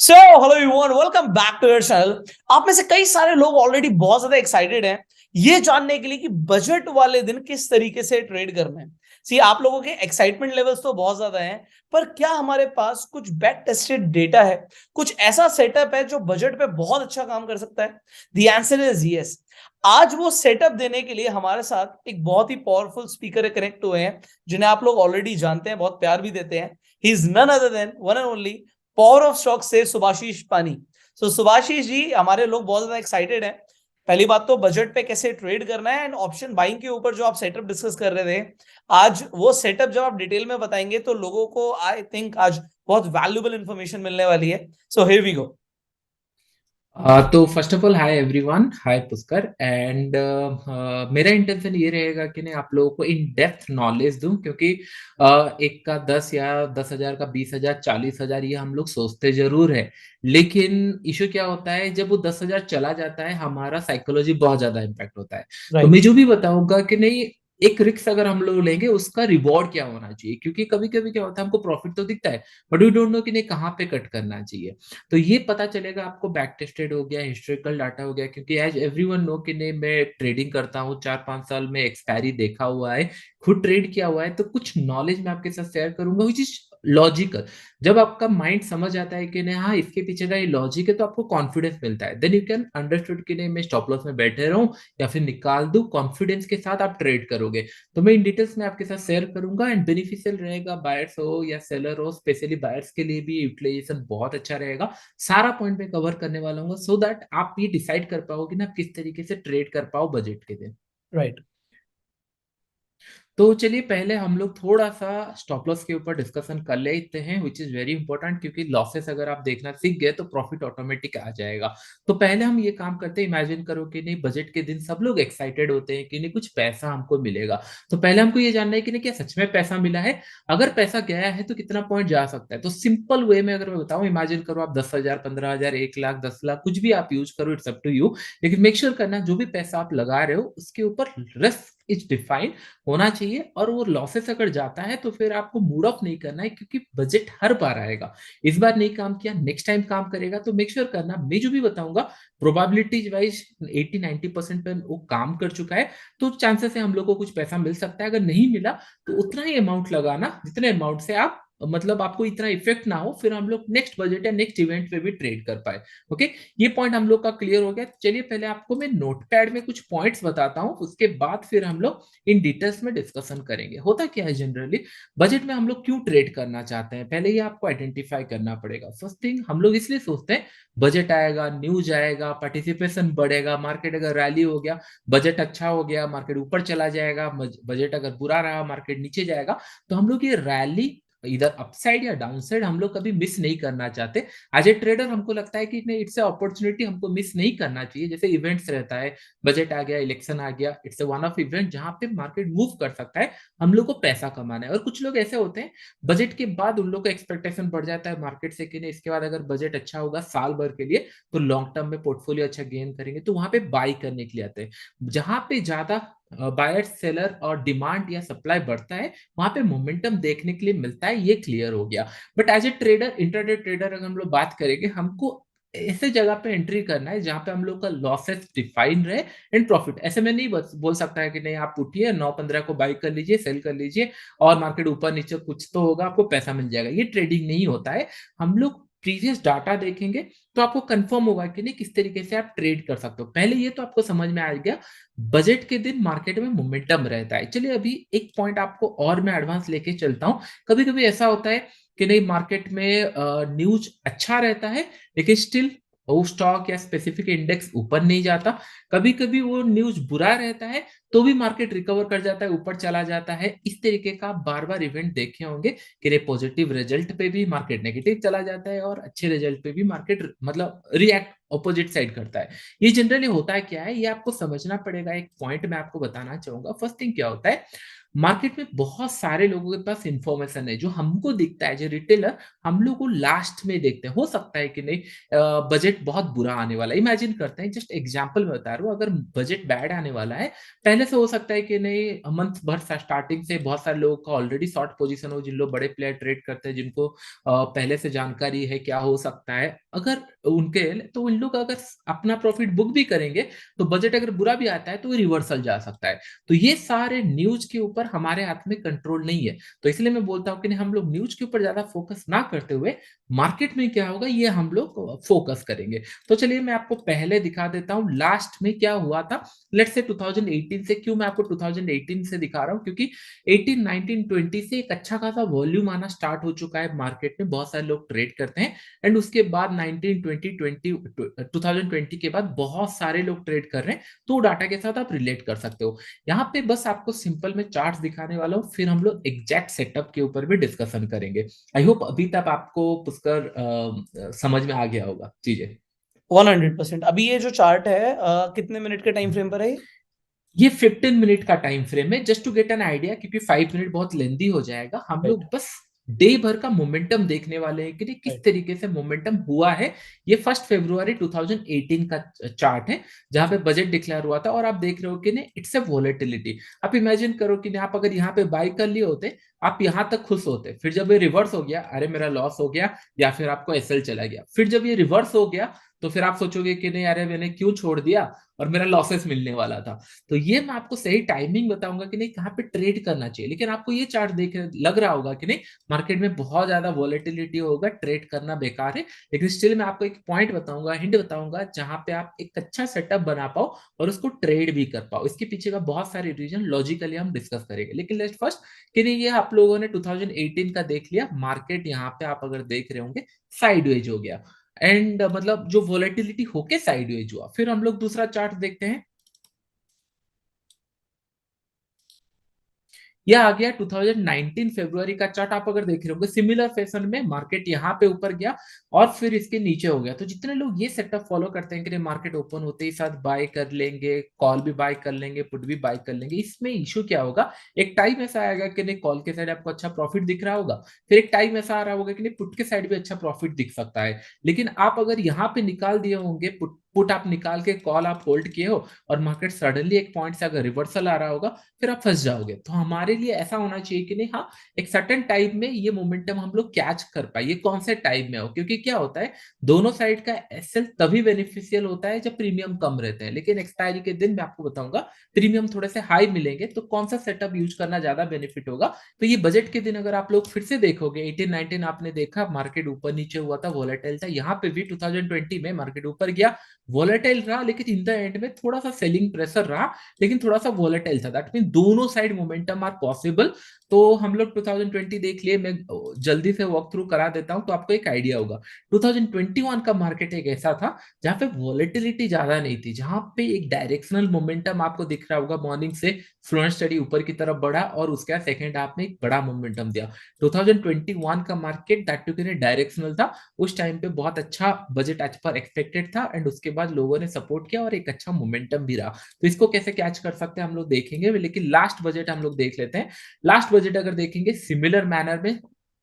So hello everyone, welcome back to your channel. आप में से कई सारे लोग ऑलरेडी बहुत ज्यादा एक्साइटेड हैं ये जानने के लिए कि बजट वाले दिन किस तरीके से ट्रेड करना है। सी, आप लोगों के एक्साइटमेंट लेवल्स तो बहुत ज्यादा हैं, पर क्या हमारे पास कुछ बैक टेस्टेड डेटा है, कुछ ऐसा सेटअप है जो बजट पे बहुत अच्छा काम कर सकता है? The answer is yes. आज वो सेटअप देने के लिए हमारे साथ एक बहुत ही पावरफुल स्पीकर कनेक्ट हुए हैं, जिन्हें आप लोग ऑलरेडी जानते हैं, बहुत प्यार भी देते हैं। He is none other than one and only power of stock से सुभाशीष पानी। सो सुभाशीष जी, हमारे लोग बहुत ज्यादा एक्साइटेड हैं। पहली बात तो बजट पे कैसे ट्रेड करना है, एंड ऑप्शन बाइंग के ऊपर जो आप सेटअप डिस्कस कर रहे थे, आज वो सेटअप जब आप डिटेल में बताएंगे तो लोगों को आई थिंक आज बहुत वैल्यूबल इंफॉर्मेशन मिलने वाली है। So here we go. तो first of all hi everyone, hi Pushkar and मेरा इंटेंशन ये रहेगा कि नहीं आप लोगों को इन डेप्थ नॉलेज दूं, क्योंकि एक का 10 या 10,000 का 20,000 40,000 ये हम लोग सोचते जरूर है, लेकिन इशू क्या होता है जब वो 10,000 चला जाता है हमारा साइकोलॉजी बहुत ज्यादा इम्पैक्ट होता है। तो राइट। मैं जो भी बताऊंगा कि नहीं, एक रिस्क अगर हम लोग लेंगे उसका रिवॉर्ड क्या होना चाहिए, क्योंकि कभी कभी क्या होता है हमको प्रॉफिट तो दिखता है बट वी डोंट नो कि नहीं कहाँ पे कट करना चाहिए। तो ये पता चलेगा आपको, बैक टेस्टेड हो गया, हिस्टोरिकल डाटा हो गया, क्योंकि एज एवरीवन नो कि नहीं मैं ट्रेडिंग करता हूँ 4-5 साल में, एक्सपायरी देखा हुआ है, खुद ट्रेड किया हुआ है, तो कुछ नॉलेज मैं आपके साथ शेयर करूंगा विच इज लॉजिकल। जब आपका माइंड समझ आता है कि नहीं हाँ इसके पीछे का ये लॉजिक है, तो आपको कॉन्फिडेंस मिलता है, देन यू कैन अंडरस्टूड कि नहीं मैं स्टॉप लॉस में बैठे रहूं या फिर निकाल दूं, कॉन्फिडेंस के साथ आप ट्रेड करोगे। तो मैं इन डिटेल्स में आपके साथ शेयर करूंगा एंड बेनिफिशियल रहेगा, बायर्स हो या सेलर हो, स्पेशली बायर्स के लिए भी यूटिलाइजेशन बहुत अच्छा रहेगा। सारा पॉइंट में कवर करने वाला हूँ सो दैट आप ये डिसाइड कर पाओ कि ना किस तरीके से ट्रेड कर पाओ बजट के दिन। राइट। तो चलिए पहले हम लोग थोड़ा सा स्टॉप लॉस के ऊपर डिस्कशन कर लेते हैं विच इज वेरी इंपॉर्टेंट, क्योंकि लॉसेस अगर आप देखना सीख गए तो प्रॉफिट ऑटोमेटिक आ जाएगा। तो पहले हम ये काम करते हैं, इमेजिन करो कि नहीं बजट के दिन सब लोग एक्साइटेड होते हैं कि नहीं कुछ पैसा हमको मिलेगा। तो पहले हमको ये जानना है कि नहीं क्या सच में पैसा मिला है, अगर पैसा गया है तो कितना पॉइंट जा सकता है। तो सिंपल वे में अगर मैं बताऊं, इमेजिन करो आप 10,000 15,000 1 लाख 10 लाख कुछ भी आप यूज करो, इट्स अप टू यू, लेकिन मेक श्योर करना जो भी पैसा आप लगा रहे हो उसके ऊपर रिस्क इज डिफाइंड होना चाहिए, और वो लॉसेस अगर जाता है तो फिर आपको मूड ऑफ नहीं करना है, क्योंकि बजट हर बार आएगा। इस बार नहीं काम किया नेक्स्ट टाइम काम करेगा, तो मेक श्योर करना मैं जो भी बताऊंगा प्रोबेबिलिटीज वाइज 80-90% पे वो काम कर चुका है। तो चांसेस है हम लोग को कुछ पैसा मिल सकता है, अगर नहीं मिला तो उतना ही अमाउंट लगाना जितने अमाउंट से आप मतलब आपको इतना इफेक्ट ना हो, फिर हम लोग नेक्स्ट बजट या नेक्स्ट इवेंट पे भी ट्रेड कर पाए। ओके, ये पॉइंट हम लोग का क्लियर हो गया। चलिए पहले आपको मैं नोटपैड में कुछ पॉइंट्स बताता हूं, उसके बाद फिर हम लोग इन डिटेल्स में डिस्कशन करेंगे। होता क्या है जनरली बजट में हम लोग क्यों ट्रेड करना चाहते हैं, पहले ये आपको आइडेंटिफाई करना पड़ेगा। फर्स्ट थिंग, हम लोग इसलिए सोचते हैं बजट आएगा, न्यूज आएगा, पार्टिसिपेशन बढ़ेगा, मार्केट अगर रैली हो गया, बजट अच्छा हो गया, मार्केट ऊपर चला जाएगा, बजट अगर बुरा रहा मार्केट नीचे जाएगा। तो हम लोग ये रैली इधर अपसाइड या डाउनसाइड हम लोग कभी मिस नहीं करना चाहते। एज ए ट्रेडर हमको लगता है कि नहीं इट्स ए अपॉर्चुनिटी, हमको मिस नहीं करना चाहिए। जैसे इवेंट्स रहता है, बजट आ गया, इलेक्शन आ गया, it's a one of event जहां पे मार्केट मूव कर सकता है, हम लोग को पैसा कमाना है। और कुछ लोग ऐसे होते हैं बजट के बाद उन लोग का एक्सपेक्टेशन बढ़ जाता है मार्केट से कि नहीं इसके बाद अगर बजट अच्छा होगा साल भर के लिए तो लॉन्ग टर्म में पोर्टफोलियो अच्छा गेन करेंगे, तो वहां पे बाई करने के लिए आते हैं। जहां पे ज्यादा बायर सेलर और डिमांड या सप्लाई बढ़ता है वहां पे मोमेंटम देखने के लिए मिलता है, ये क्लियर हो गया। But as a trader, intraday trader अगर हम लोग बात करेंगे, हमको ऐसे जगह पे एंट्री करना है जहां पे हम लोग का लॉसेस डिफाइन रहे एंड प्रॉफिट। ऐसे में नहीं बोल सकता है कि नहीं आप उठिए 9-15 को बाई कर लीजिए, सेल कर लीजिए और मार्केट ऊपर नीचे कुछ तो होगा आपको पैसा मिल जाएगा, ये ट्रेडिंग नहीं होता है। हम लोग प्रीवियस डाटा देखेंगे तो आपको कंफर्म होगा कि नहीं किस तरीके से आप ट्रेड कर सकते हो। पहले ये तो आपको समझ में आ गया बजट के दिन मार्केट में मोमेंटम रहता है। चलिए अभी एक पॉइंट आपको और मैं एडवांस लेके चलता हूं। कभी कभी ऐसा होता है कि नहीं मार्केट में न्यूज अच्छा रहता है लेकिन स्टिल वो स्टॉक या स्पेसिफिक इंडेक्स ऊपर नहीं जाता। कभी कभी वो न्यूज बुरा रहता है तो भी मार्केट रिकवर कर जाता है, ऊपर चला जाता है। इस तरीके का आप बार बार इवेंट देखे होंगे कि पॉजिटिव रिजल्ट पे भी मार्केट नेगेटिव चला जाता है और अच्छे रिजल्ट पे भी मार्केट मतलब रिएक्ट ऑपोजिट साइड करता है। ये जनरली होता है क्या है, ये आपको समझना पड़ेगा। एक पॉइंट मैं आपको बताना चाहूंगा। फर्स्ट थिंग क्या होता है, मार्केट में बहुत सारे लोगों के पास इंफॉर्मेशन है जो हमको दिखता है, जो रिटेलर हम लोग को लास्ट में देखते हैं। हो सकता है कि नहीं बजट बहुत बुरा आने वाला है, इमेजिन करते हैं, जस्ट एग्जांपल में बता रहा हूँ, अगर बजट बैड आने वाला है पहले से हो सकता है कि नहीं मंथ भर स्टार्टिंग से बहुत सारे लोगों का ऑलरेडी शॉर्ट पोजीशन हो, जिन लोग बड़े प्लेयर ट्रेड करते हैं, जिनको पहले से जानकारी है क्या हो सकता है। अगर उनके, तो उन लोग अगर अपना प्रॉफिट बुक भी करेंगे तो बजट अगर बुरा भी आता है तो रिवर्सल जा सकता है। तो ये सारे न्यूज के ऊपर हमारे हाथ में कंट्रोल नहीं है। तो इसलिए मैं बोलता हूँ कि नहीं, हम लोग न्यूज के ऊपर ज्यादा फोकस ना करते हुए मार्केट में क्या होगा ये हम लोग फोकस करेंगे। तो चलिए मैं आपको पहले दिखा देता हूँ लास्ट में क्या हुआ था। लेट्स से 2018 से, क्यों मैं आपको 2018 से दिखा रहा हूँ, क्योंकि 18 19 20 से एक अच्छा खासा वॉल्यूम आना स्टार्ट हो चुका है मार्केट में, बहुत सारे लोग ट्रेड करते हैं। एंड उसके बाद 19 20 2020 के बाद बहुत सारे लोग ट्रेड कर रहे हैं। तो डाटा के साथ आप रिलेट कर सकते हो। यहाँ पे बस आपको सिंपल में चार्ट्स दिखाने वाला हूँ, फिर हम लोग एग्जैक्ट सेटअप के ऊपर भी डिस्कशन करेंगे। आई होप अभी तक आपको पुष्कर समझ में आ गया होगा चीजें। 100%। अभी ये जो चार्ट है कितने मिनट के टाइम फ्रेम पर है ये? ये 15 मिनट का टाइम फ्रेम है, just to get an idea, क्योंकि 5 मिनट बहुत लेंदी हो जाएगा। हम राइट। लोग बस डे भर का मोमेंटम देखने वाले हैं कि नहीं किस राइट। तरीके से मोमेंटम हुआ है। ये 1 फरवरी 2018 का चार्ट है, जहां पे बजट डिक्लेयर हुआ था। और आप देख रहे हो कि नहीं, इट्स ए वॉलेटिलिटी। आप इमेजिन करो कि नहीं, आप अगर यहाँ पे बाई कर लिए होते, आप यहाँ तक खुश होते, फिर जब ये रिवर्स हो गया, अरे मेरा लॉस हो गया, या फिर आपको एसएल चला गया, फिर जब ये रिवर्स हो गया तो फिर आप सोचोगे कि नहीं अरे मैंने क्यों छोड़ दिया और मेरा लॉसेस मिलने वाला था। तो ये मैं आपको सही टाइमिंग बताऊंगा कि नहीं कहाँ पे ट्रेड करना चाहिए। लेकिन आपको ये चार्ट देख लग रहा होगा कि नहीं मार्केट में बहुत ज्यादा वॉलेटिलिटी होगा, ट्रेड करना बेकार है। लेकिन स्टिल मैं आपको एक पॉइंट बताऊंगा, हिंट बताऊंगा, जहां पे आप एक अच्छा सेटअप बना पाओ और उसको ट्रेड भी कर पाओ। इसके पीछे का बहुत सारे रीजन लॉजिकली हम डिस्कस करेंगे। लेकिन लेट्स फर्स्ट कि नहीं, ये आप लोगों ने 2018 का देख लिया, मार्केट यहाँ पे आप अगर देख रहे होंगे साइडवेज हो गया। एंड मतलब जो वोलेटिलिटी होके साइडवेज हुआ। फिर हम लोग दूसरा चार्ट देखते हैं। यह आ गया 2019 फरवरी का चार्ट। आप अगर देख रहे होंगे सिमिलर फैशन में मार्केट यहाँ पे ऊपर गया और फिर इसके नीचे हो गया। तो जितने लोग ये सेटअप फॉलो करते हैं कि मार्केट ओपन होते ही साथ बाय कर लेंगे, कॉल भी बाय कर लेंगे, पुट भी बाय कर लेंगे, इसमें इशू क्या होगा, एक टाइम ऐसा आएगा कि नहीं कॉल के साइड आपको अच्छा प्रॉफिट दिख रहा होगा, फिर एक टाइम ऐसा आ रहा होगा कि नहीं पुट के साइड भी अच्छा प्रॉफिट दिख सकता है। लेकिन आप अगर यहाँ पे निकाल दिए होंगे पुट पुट आप निकाल के कॉल आप होल्ड किए हो और मार्केट सडनली एक पॉइंट से अगर रिवर्सल आ रहा होगा, फिर आप फंस जाओगे। तो हमारे लिए ऐसा होना चाहिए कि नहीं, हाँ एक सर्टेन टाइम में ये मोमेंटम हम लोग कैच कर पाए। ये कौन से टाइम में हो, क्योंकि क्या होता है दोनों साइड का एसएल तभी बेनिफिशियल होता है जब प्रीमियम कम रहते हैं। लेकिन एक्सपायरी के दिन मैं आपको बताऊंगा प्रीमियम थोड़े से हाई मिलेंगे, तो कौन सा सेटअप यूज करना ज्यादा बेनिफिट होगा। तो ये बजट के दिन अगर आप लोग फिर से देखोगे 18 19 आपने देखा मार्केट ऊपर नीचे हुआ था, वोलेटाइल था। यहाँ पे भी 2020 में मार्केट ऊपर गया, वोलेटाइल रहा, लेकिन इन द एंड में थोड़ा सा सेलिंग प्रेशर रहा, लेकिन थोड़ा सा वोलेटाइल था। दैट मीन दोनों साइड मोमेंटम आर पॉसिबल। तो हम लोग 2020 देख लिए, मैं जल्दी से वॉक थ्रू करा देता हूं तो आपको एक आइडिया होगा। 2021 का मार्केट एक ऐसा था जहां पे वॉलेटिलिटी ज्यादा नहीं थी, जहां पे एक डायरेक्शनल मोमेंटम आपको दिख रहा होगा, मॉर्निंग से फ्लोरेंस स्टडी ऊपर की तरफ बढ़ा और उसके बाद सेकंड हाफ में एक बड़ा मोमेंटम दिया। 2021 का मार्केट दैट टू डायरेक्शनल था। उस टाइम पे बहुत अच्छा बजट एज पर एक्सपेक्टेड था एंड उसके बाद लोगों ने सपोर्ट किया और एक अच्छा मोमेंटम भी रहा। तो इसको कैसे कैच कर सकते हैं हम लोग देखेंगे, लेकिन लास्ट बजट हम लोग देख लेते हैं। लास्ट बजट अगर देखेंगे सिमिलर मैनर में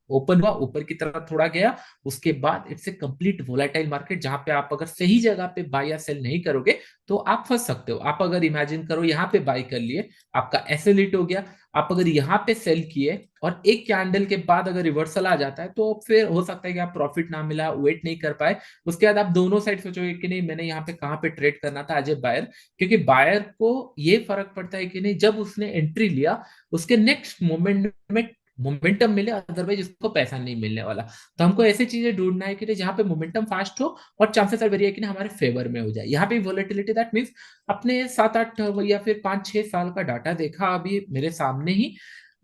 ओपन हुआ, ऊपर की तरफ थोड़ा गया, उसके बाद it's a complete volatile market, जहां पे आप अगर सही जगह पे बाय या सेल नहीं करोगे तो आप फंस सकते हो। आप अगर इमेजिन करो यहाँ पे बाय कर लिए, आपका एसएल हिट हो गया, आप अगर यहाँ पे सेल किए और एक कैंडल के बाद अगर रिवर्सल आ जाता है तो फिर हो सकता है कि आप प्रॉफिट ना मिला, वेट नहीं कर पाए। उसके बाद आप दोनों साइड सोचोगे कि नहीं मैंने यहाँ पे कहाँ पे ट्रेड करना था एज ए बायर, क्योंकि बायर को ये फर्क पड़ता है कि नहीं जब उसने एंट्री लिया उसके नेक्स्ट मोमेंट में मोमेंटम मिले, अदरवाइज उसको पैसा नहीं मिलने वाला। तो हमको ऐसी चीजें ढूंढना है कि जहां पे मोमेंटम फास्ट हो और चांसेस आर वेरी है कि हमारे फेवर में हो जाए। यहाँ पे वोलेटिलिटी दैट मींस अपने 7 8 या फिर 5 6 साल का डाटा देखा अभी मेरे सामने ही,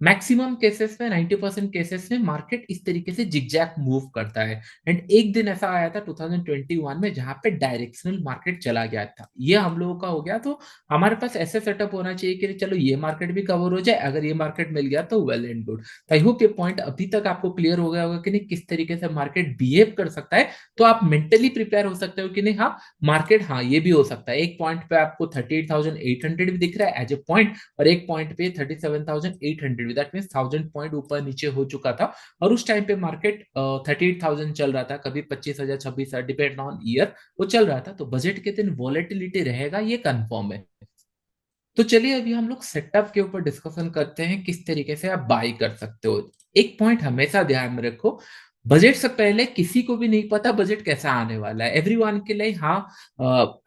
मैक्सिमम केसेस में 90% केसेस में मार्केट इस तरीके से जिगजैग मूव करता है। एंड एक दिन ऐसा आया था 2021 में जहां पे डायरेक्शनल मार्केट चला गया था, ये हम लोगों का हो गया। तो हमारे पास ऐसे सेटअप होना चाहिए कि चलो ये मार्केट भी कवर हो जाए, अगर ये मार्केट मिल गया तो well and good. I hope ये पॉइंट अभी तक आपको क्लियर हो गया होगा कि नहीं किस तरीके से मार्केट बिहेव कर सकता है। तो आप मेंटली प्रिपेयर हो सकते हो कि नहीं हाँ मार्केट, हाँ ये भी हो सकता है एक पॉइंट पे आपको 38,800 भी दिख रहा है एज ए पॉइंट, और एक पॉइंट पे 37,800 भी, दैट मीन 1000 पॉइंट ऊपर नीचे हो चुका था। और उस टाइम पे मार्केट 38,000 चल रहा था, कभी 25,000 26,000 डिपेंड ऑन ईयर वो चल रहा था। तो बजट के दिन वॉलेटिलिटी रहेगा ये कंफर्म है। तो चलिए अभी हम लोग सेटअप के ऊपर डिस्कशन करते हैं किस तरीके से आप बाई कर सकते हो। एक पॉइंट हमेशा ध्यान में रखो, बजट से पहले किसी को भी नहीं पता बजट कैसा आने वाला है। एवरीवन के लिए हाँ,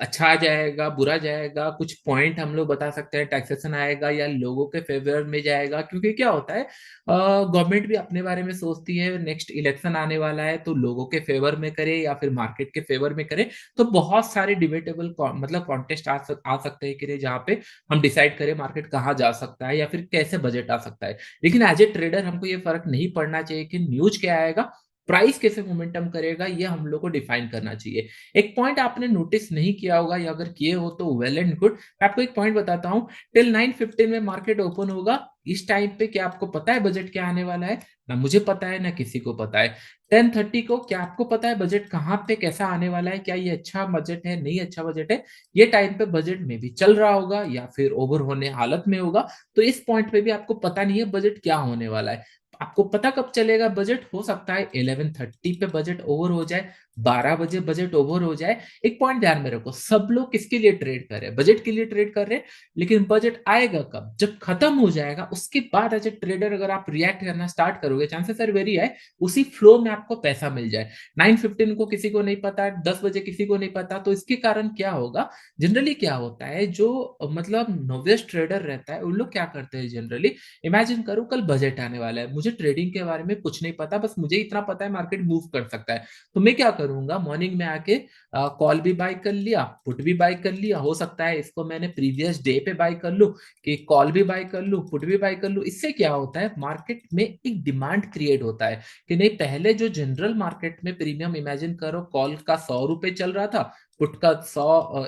अच्छा आ जाएगा, बुरा जाएगा, कुछ पॉइंट हम लोग बता सकते हैं, टैक्सेशन आएगा या लोगों के फेवर में जाएगा। क्योंकि क्या होता है, गवर्नमेंट भी अपने बारे में सोचती है, नेक्स्ट इलेक्शन आने वाला है तो लोगों के फेवर में करे या फिर मार्केट के फेवर में करे। तो बहुत सारे डिबेटेबल मतलब कॉन्टेस्ट आ सकते हैं कि जहाँ पे हम डिसाइड करें मार्केट कहाँ जा सकता है या फिर कैसे बजट आ सकता है। लेकिन एज ए ट्रेडर हमको ये फर्क नहीं पड़ना चाहिए कि न्यूज क्या आएगा, प्राइस कैसे मोमेंटम करेगा, ये हम लोग को डिफाइन करना चाहिए। एक पॉइंट आपने नोटिस नहीं किया होगा या अगर किए हो तो वेल एंड गुड। मैं आपको एक पॉइंट बताता हूँ, टिल 9:15 में मार्केट ओपन होगा। इस टाइम पे क्या आपको पता है बजट क्या आने वाला है? ना मुझे पता है ना किसी को पता है। 10:30 को क्या आपको पता है बजट कहाँ पे कैसा आने वाला है? क्या ये अच्छा बजट है, नहीं अच्छा बजट है? ये टाइम पे बजट में भी चल रहा होगा या फिर ओवर होने हालत में होगा। तो इस पॉइंट पे भी आपको पता नहीं है बजट क्या होने वाला है। आपको पता कब चलेगा बजट? हो सकता है 11:30 पे बजट ओवर हो जाए, 12 बजे बजट ओवर हो जाए। एक पॉइंट ध्यान में रखो, सब लोग किसके लिए ट्रेड कर रहे हैं? बजट के लिए ट्रेड कर रहे हैं। लेकिन बजट आएगा कब? जब खत्म हो जाएगा उसके बाद एज ए ट्रेडर अगर आप रिएक्ट करना स्टार्ट करोगे, चांसेस आर वेरी है उसी फ्लो में आपको पैसा मिल जाए। 9:15 को किसी को नहीं पता, 10 बजे किसी को नहीं पता, तो इसके कारण क्या होगा? जनरली क्या होता है, जो मतलब नोवियस ट्रेडर रहता है उन लोग क्या करते हैं जनरली, इमेजिन करो कल बजट आने वाला है, मुझे ट्रेडिंग के बारे में कुछ नहीं पता, बस मुझे इतना पता है मार्केट मूव कर सकता है। तो मैं क्या करूंगा, मॉर्निंग में आके कॉल भी बाय कर लिया, पुट भी बाय कर लिया। हो सकता है इसको मैंने प्रीवियस डे पे बाय कर लूं, कि कॉल भी बाय कर लूं, पुट भी बाय कर लूं। इससे क्या होता है, मार्केट में एक डिमांड क्रिएट होता है कि नहीं, पहले जो जनरल मार्केट में प्रीमियम, इमेजिन करो कॉल का 100 रुपए चल रहा था, पुट का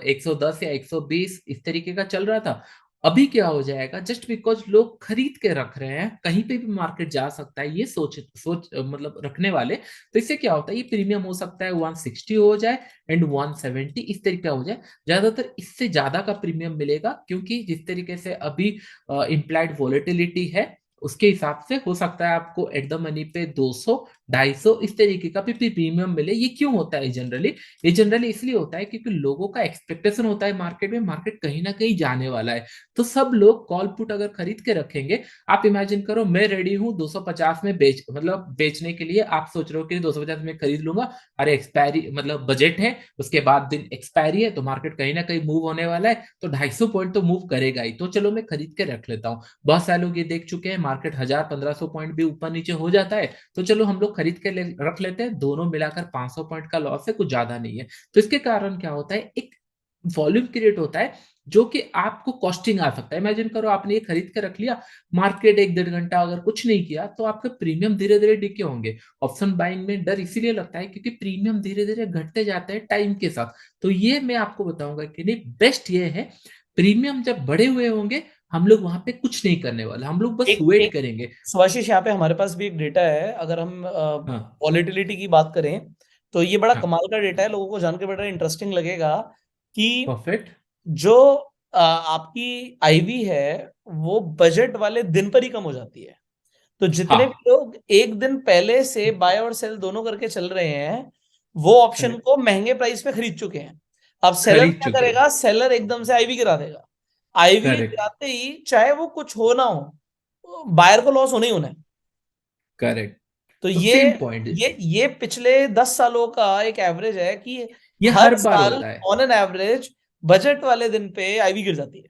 110 या 120 इस तरीके का चल रहा था। अभी क्या हो जाएगा, जस्ट बिकॉज लोग खरीद के रख रहे हैं, कहीं पे भी मार्केट जा सकता है, ये सोच सोच मतलब रखने वाले, तो इससे क्या होता है, ये प्रीमियम हो सकता है 160 हो जाए एंड 170 इस तरीके का हो जाए। ज्यादातर इससे ज्यादा का प्रीमियम मिलेगा, क्योंकि जिस तरीके से अभी इम्प्लाइड वॉलेटिलिटी है उसके हिसाब से हो सकता है आपको एट द मनी पे 200 250 इस तरीके का भी प्रीमियम मिले। ये क्यों होता है जनरली? ये जनरली इसलिए होता है क्योंकि लोगों का एक्सपेक्टेशन होता है मार्केट में, मार्केट कहीं ना कहीं जाने वाला है। तो सब लोग कॉल पुट अगर खरीद के रखेंगे, आप इमेजिन करो मैं रेडी हूँ 250 में बेचने के लिए, आप सोच रहे हो कि 250 में खरीद लूंगा, अरे एक्सपायरी मतलब बजट है, उसके बाद दिन एक्सपायरी है, तो मार्केट कहीं ना कहीं मूव होने वाला है, तो 250 पॉइंट तो मूव करेगा ही, तो चलो मैं खरीद के रख लेता हूँ। बहुत सारे लोग ये देख चुके हैं, मार्केट 1000-1500 पॉइंट भी ऊपर नीचे हो जाता है, तो चलो हम लोग खरीद के रख लेते हैं, दोनों मिलाकर 500 पॉइंट का लॉस है, कुछ ज्यादा नहीं है। तो इसके कारण क्या होता है, एक वॉल्यूम क्रिएट होता है जो कि आपको कॉस्टिंग आ सकता है। इमेजिन करो आपने ये खरीद के रख लिया, मार्केट 1-1.5 घंटा अगर कुछ नहीं किया, तो आपके प्रीमियम धीरे धीरे डिके होंगे। ऑप्शन बाइंग में डर इसीलिए लगता है क्योंकि प्रीमियम धीरे धीरे घटते जाते हैं टाइम के साथ। तो ये मैं आपको बताऊंगा कि नहीं, बेस्ट ये है, प्रीमियम जब बढ़े हुए होंगे हम लोग वहां पे कुछ नहीं करने वाले, हम लोग बस एक वेट एक करेंगे। स्वाशिश, यहाँ पे हमारे पास भी एक डेटा है। अगर हम हाँ। वॉलेटिलिटी की बात करें तो ये बड़ा हाँ। कमाल का डेटा है, लोगों को जान के बड़ा इंटरेस्टिंग लगेगा कि परफेक्ट। जो आपकी आईवी है वो बजट वाले दिन पर ही कम हो जाती है। तो जितने हाँ। भी लोग एक दिन पहले से बाय और सेल दोनों करके चल रहे हैं, वो ऑप्शन करेक्ट। को महंगे प्राइस पे खरीद चुके हैं। अब सेलर खरीद क्या चुके हैं। करेगा, सेलर एकदम से आईवी गिरा देगा। IV correct. गिराते ही चाहे वो कुछ हो ना हो, बायर को लॉस होना ही होना है। करेक्ट। तो तो ये सेम पॉइंट, ये पिछले 10 सालों का एक एवरेज है कि ये हर हर बार साल होता है। ऑन एन एवरेज बजट वाले दिन पे आईवी गिर जाती है।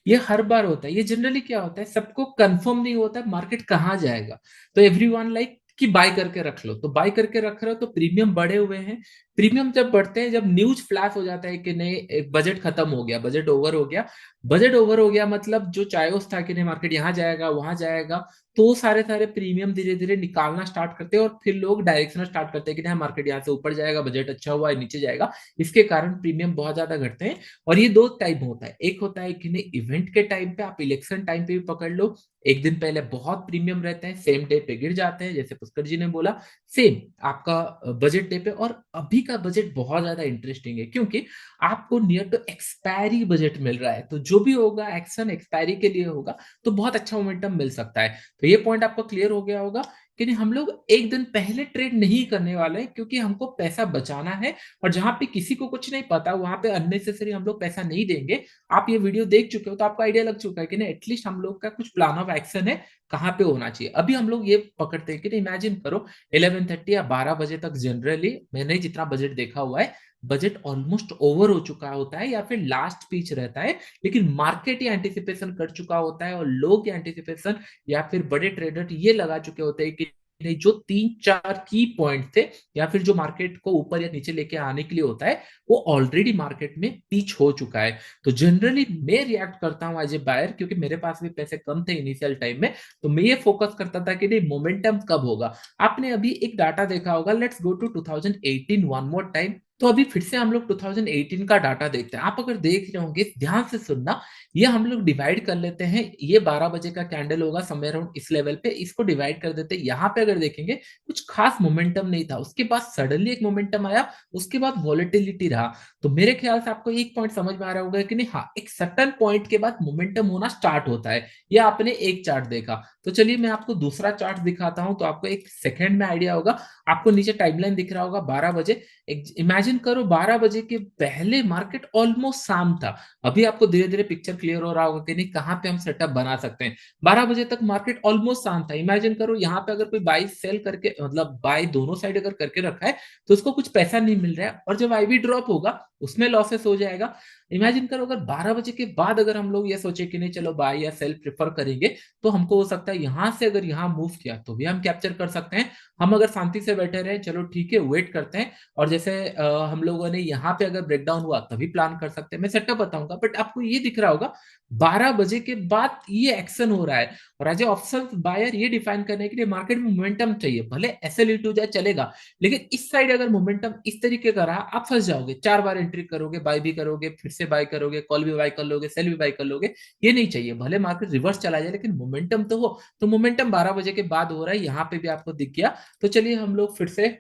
ये हर बार होता है। ये जनरली क्या होता है, सबको कंफर्म नहीं होता है मार्केट कहाँ जाएगा, तो एवरीवन लाइक कि बाय करके रख लो, तो बाय करके रख रहे हो तो प्रीमियम बढ़े हुए हैं। प्रीमियम जब बढ़ते हैं, जब न्यूज फ्लैश हो जाता है कि नहीं बजट खत्म हो गया, बजट ओवर हो गया, बजट ओवर हो गया मतलब जो चायोस था कि नहीं मार्केट यहाँ जाएगा वहां जाएगा, तो सारे सारे प्रीमियम धीरे धीरे निकालना स्टार्ट करते हैं और फिर लोग डायरेक्शन स्टार्ट करते हैं कि नहीं मार्केट यहाँ से ऊपर जाएगा, बजट अच्छा हुआ है नीचे जाएगा। इसके कारण प्रीमियम बहुत ज्यादा घटते हैं। और ये दो टाइप होता है, एक होता है कि नहीं इवेंट के टाइम पे, आप इलेक्शन टाइम पे भी पकड़ लो, एक दिन पहले बहुत प्रीमियम रहते हैं, सेम डे पे गिर जाते हैं, जैसे पुष्कर जी ने बोला। सेम आपका बजट डे पे। और अभी का बजट बहुत ज्यादा इंटरेस्टिंग है क्योंकि आपको नियर टू एक्सपायरी बजट मिल रहा है, तो जो भी होगा एक्शन एक्सपायरी के लिए होगा, तो बहुत अच्छा मोमेंटम मिल सकता है। तो ये पॉइंट आपको क्लियर हो गया होगा कि नहीं, हम लोग एक दिन पहले ट्रेड नहीं करने वाले हैं, क्योंकि हमको पैसा बचाना है। और जहां पे किसी को कुछ नहीं पता वहां पे अननेसेसरी हम लोग पैसा नहीं देंगे। आप ये वीडियो देख चुके हो तो आपको आइडिया लग चुका है कि नहीं, एटलीस्ट हम लोग का कुछ प्लान ऑफ एक्शन है कहाँ पे होना चाहिए। अभी हम लोग ये पकड़ते हैं कि नहीं, इमेजिन करो 11:30 या 12 बजे तक जनरली मैंने जितना बजट देखा हुआ है, बजट ऑलमोस्ट ओवर हो चुका होता है या फिर लास्ट पिच रहता है। लेकिन मार्केट ये एंटिसिपेशन कर चुका होता है और लोग ये एंटिसिपेशन या फिर बड़े ट्रेडर ये लगा चुके होते हैं कि नहीं, जो 3-4 की पॉइंट थे या फिर जो मार्केट को ऊपर या नीचे लेके आने के लिए होता है, वो ऑलरेडी मार्केट में पिच हो चुका है। तो जनरली मैं रिएक्ट करता हूँ एज ए बायर, क्योंकि मेरे पास भी पैसे कम थे इनिशियल टाइम में। तो मैं ये फोकस करता था कि नहीं, मोमेंटम कब होगा। आपने अभी एक डाटा देखा होगा, let's go to 2018 one more time. तो अभी फिर से हम लोग 2018 का डाटा देखते हैं। आप अगर देख रहे होंगे, ध्यान से सुनना, ये हम लोग डिवाइड कर लेते हैं। ये 12 बजे का कैंडल होगा समवेयर अराउंड इस लेवल पे, इसको डिवाइड कर देते हैं। यहाँ पे अगर देखेंगे कुछ खास मोमेंटम नहीं था, उसके बाद सडनली एक मोमेंटम आया, उसके बाद वॉलेटिलिटी रहा। तो मेरे ख्याल से आपको एक पॉइंट समझ में आ रहा होगा कि नहीं, हाँ, एक सर्टेन पॉइंट के बाद मोमेंटम होना स्टार्ट होता है। ये आपने एक चार्ट देखा। तो चलिए मैं आपको दूसरा चार्ट दिखाता हूं, तो आपको एक सेकंड में आइडिया होगा। आपको नीचे टाइमलाइन दिख रहा होगा 12 बजे। इमेजिन करो 12 बजे के पहले मार्केट ऑलमोस्ट शाम था। अभी आपको धीरे धीरे पिक्चर क्लियर हो रहा होगा कि नहीं, कहाँ पे हम सेटअप बना सकते हैं। 12 बजे तक मार्केट ऑलमोस्ट शाम था। इमेजिन करो यहाँ पे अगर कोई बाई सेल करके, मतलब बाई दोनों साइड अगर करके रखा है, तो उसको कुछ पैसा नहीं मिल रहा है, और जब आईवी ड्रॉप होगा उसमें लॉसेस हो जाएगा। इमेजिन करो अगर 12 बजे के बाद अगर हम लोग ये सोचे कि नहीं चलो बाय या सेल प्रेफर करेंगे, तो हमको हो सकता है यहां से अगर यहाँ मूव किया तो भी हम कैप्चर कर सकते हैं। हम अगर शांति से बैठे रहे, चलो ठीक है, वेट करते हैं। और जैसे हम लोगों ने यहाँ पे अगर ब्रेकडाउन हुआ तभी प्लान कर सकते हैं। मैं सेटअप बताऊंगा, बट आपको ये दिख रहा होगा 12 बजे के बाद ये एक्शन हो रहा है। और एज ए ऑप्शन बायर ये डिफाइन करने के लिए मार्केट में मोमेंटम चाहिए, भले एसएल टू जाए चलेगा, लेकिन इस साइड अगर मोमेंटम इस तरीके का रहा, आप फंस जाओगे। 4 बार एंट्री करोगे, बाय भी करोगे, फिर से बाय करोगे, कॉल भी बाय कर लोगे, सेल भी बाय कर लोगे। ये नहीं चाहिए। भले मार्केट रिवर्स चला जाए लेकिन मोमेंटम तो हो। तो मोमेंटम 12 बजे के बाद हो रहा है, यहाँ पे भी आपको दिख गया। तो चलिए हम लोग फिर से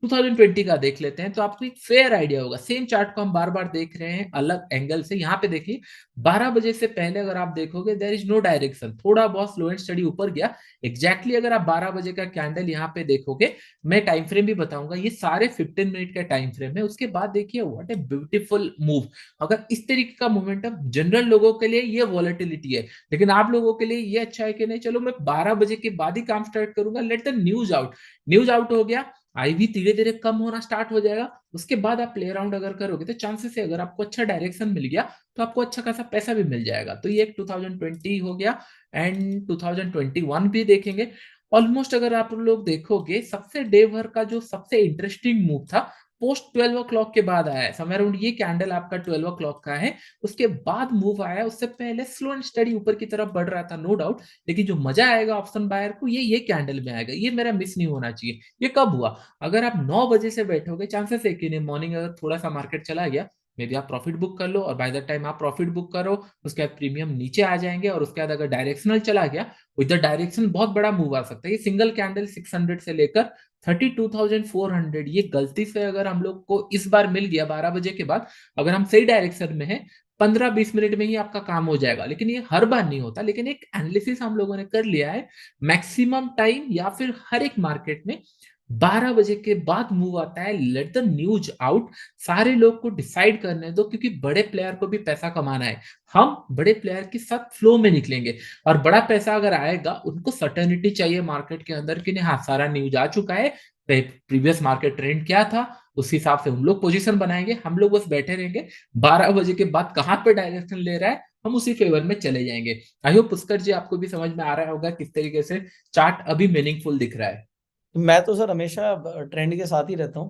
2020 का देख लेते हैं, तो आपको एक फेयर आइडिया होगा। सेम चार्ट को हम बार बार देख रहे हैं अलग एंगल से। यहाँ पे देखिए 12 बजे से पहले अगर आप देखोगे, देयर इज नो डायरेक्शन, थोड़ा बहुत स्लो एंड स्टडी ऊपर गया। एग्जैक्टली अगर आप 12 बजे का कैंडल यहाँ पे देखोगे, मैं टाइम फ्रेम भी बताऊंगा, ये सारे 15 मिनट का टाइम फ्रेम है। उसके बाद देखिए व्हाट ए ब्यूटीफुल मूव। अगर इस तरीके का मोमेंटम, जनरल लोगों के लिए ये वॉलेटिलिटी है, लेकिन आप लोगों के लिए ये अच्छा है कि नहीं, चलो मैं 12 बजे के बाद ही काम स्टार्ट करूंगा, let the news out. News out हो गया, आईवी धीरे धीरे कम होना स्टार्ट हो जाएगा। उसके बाद आप प्ले अराउंड अगर करोगे तो चांसेस है, अगर आपको अच्छा डायरेक्शन मिल गया तो आपको अच्छा खासा पैसा भी मिल जाएगा। तो ये एक 2020 हो गया। एंड 2021 भी देखेंगे। ऑलमोस्ट अगर आप लोग देखोगे, सबसे डे भर का जो सबसे इंटरेस्टिंग मूव था, पोस्ट 12 o'clock के बाद आया है। समय अराउंड ये कैंडल आपका 12 o'clock का है, उसके बाद मूव आया है। उससे पहले स्लो एंड स्टडी ऊपर की तरफ बढ़ रहा था, नो डाउट। लेकिन जो मजा आएगा ऑप्शन बायर को, ये कैंडल में आएगा। ये मेरा मिस नहीं होना चाहिए। ये कब हुआ? अगर आप 9 बजे से बैठोगे, चांसेस है कि नहीं, मॉर्निंग अगर थोड़ा सा मार्केट चला गया, मे बी आप प्रॉफिट बुक कर लो, और बाय द टाइम आप प्रॉफिट बुक करो, उसके बाद प्रीमियम नीचे आ जाएंगे। और उसके बाद अगर डायरेक्शनल चला गया, विद द डायरेक्शन बहुत बड़ा मूव आ सकता है। ये सिंगल कैंडल 600 से लेकर 32,400, ये गलती से अगर हम लोग को इस बार मिल गया 12 बजे के बाद, अगर हम सही डायरेक्शन में है, 15-20 मिनट में ही आपका काम हो जाएगा। लेकिन ये हर बार नहीं होता, लेकिन एक एनालिसिस हम लोगों ने कर लिया है। मैक्सिमम टाइम या फिर हर एक मार्केट में 12 बजे के बाद मूव आता है, लेट द न्यूज आउट। सारे लोग को डिसाइड करने दो, क्योंकि बड़े प्लेयर को भी पैसा कमाना है। हम बड़े प्लेयर के साथ फ्लो में निकलेंगे। और बड़ा पैसा अगर आएगा, उनको सर्टेनिटी चाहिए मार्केट के अंदर कि नहीं, हाँ, सारा न्यूज आ चुका है, प्रीवियस मार्केट ट्रेंड क्या था, उस हिसाब से हम लोग पोजीशन बनाएंगे। हम लोग बस बैठे रहेंगे, 12 बजे के बाद कहाँ पे डायरेक्शन ले रहा है, हम उसी फेवर में चले जाएंगे। आई होप पुष्कर जी आपको भी समझ में आ रहा होगा किस तरीके से चार्ट अभी मीनिंगफुल दिख रहा है। मैं तो सर हमेशा ट्रेंड के साथ ही रहता हूँ।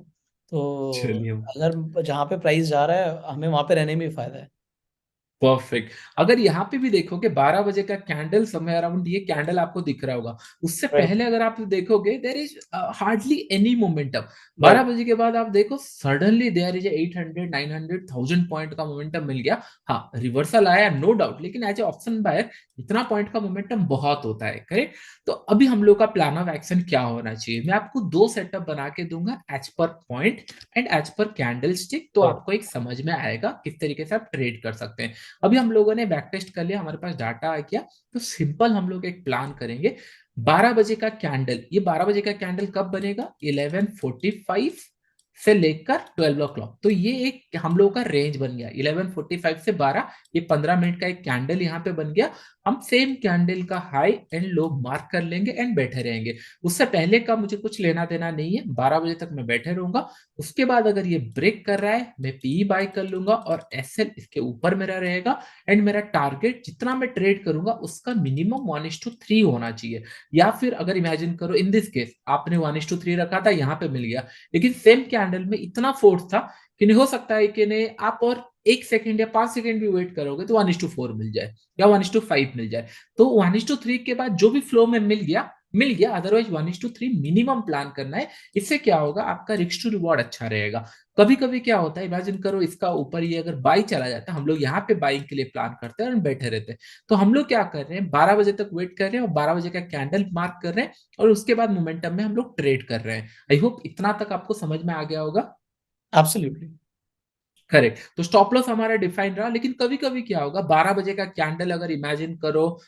तो चलिए, अगर जहाँ पे प्राइस जा रहा है, हमें वहां पे रहने में भी फायदा है। परफेक्ट। अगर यहाँ पे भी देखोगे 12 बजे का कैंडल, समय अराउंड ये कैंडल आपको दिख रहा होगा। उससे राइट। पहले अगर आप देखोगे, there is hardly any momentum. बारह राइट। बजे के बाद आप देखो, सडनली देयर इज 800, 900, 1000 पॉइंट का मोमेंटम मिल गया। हाँ, रिवर्सल आया, नो डाउट, लेकिन एज ए ऑप्शन बायर इतना पॉइंट का मोमेंटम बहुत होता है, करेक्ट। तो अभी हम लोग का प्लान ऑफ एक्शन क्या होना चाहिए, मैं आपको दो सेटअप बना के दूंगा, as per point and as per candlestick. तो आपको एक समझ में आएगा किस तरीके से आप ट्रेड कर सकते हैं। अभी हम लोगों ने बैक टेस्ट कर लिया, हमारे पास डाटा आ गया। तो सिंपल हम लोग एक प्लान करेंगे। 12 बजे का कैंडल, ये 12 बजे का कैंडल कब बनेगा? 11:45 से लेकर 12 o'clock। तो ये एक हम लोगों का रेंज बन गया, 11:45 से 12, ये 15 मिनट का एक कैंडल यहाँ पे बन गया। हम सेम कैंडल का हाई एंड लो मार्क कर लेंगे एंड बैठे रहेंगे। उससे पहले का मुझे कुछ लेना देना नहीं है, 12 बजे तक मैं बैठे रहूंगा। उसके बाद अगर ये ब्रेक कर रहा है, मैं पी बाय कर लूंगा और एसएल इसके ऊपर मेरा रहेगा। एंड मेरा टारगेट जितना मैं ट्रेड करूंगा उसका मिनिमम 1:3 होना चाहिए। या फिर अगर इमेजिन करो इन दिस केस आपने 1:3 रखा था, यहाँ पे मिल गया, लेकिन सेम कैंडल में इतना फोर्स था कि नहीं, हो सकता है कि नहीं आप और 1 सेकंड या 5 सेकंड भी वेट करोगे तो 1:4 मिल जाए या 1:5 मिल जाए। तो 1:3 के बाद जो भी फ्लो में मिल गया मिल गया, अदरवाइज 1:3 मिनिमम प्लान करना है। इससे क्या होगा, आपका रिस्क टू रिवॉर्ड अच्छा रहेगा। कभी कभी क्या होता है, इमेजिन करो इसका ऊपर ये अगर बाई चला जाता है, हम लोग यहाँ पे बाइंग के लिए प्लान करते हैं और बैठे रहते हैं। तो हम लोग क्या कर रहे हैं, 12 बजे तक वेट कर रहे हैं और 12 बजे का कैंडल मार्क कर रहे हैं और उसके बाद मोमेंटम में हम लोग ट्रेड कर रहे हैं। आई होप इतना तक आपको समझ में आ गया होगा। एब्सोल्युटली। करेक्ट। तो स्टॉप लॉस हमारा डिफाइन रहा, लेकिन कभी कभी क्या होगा, 12 बजे का कैंडल अगर इमेजिन करो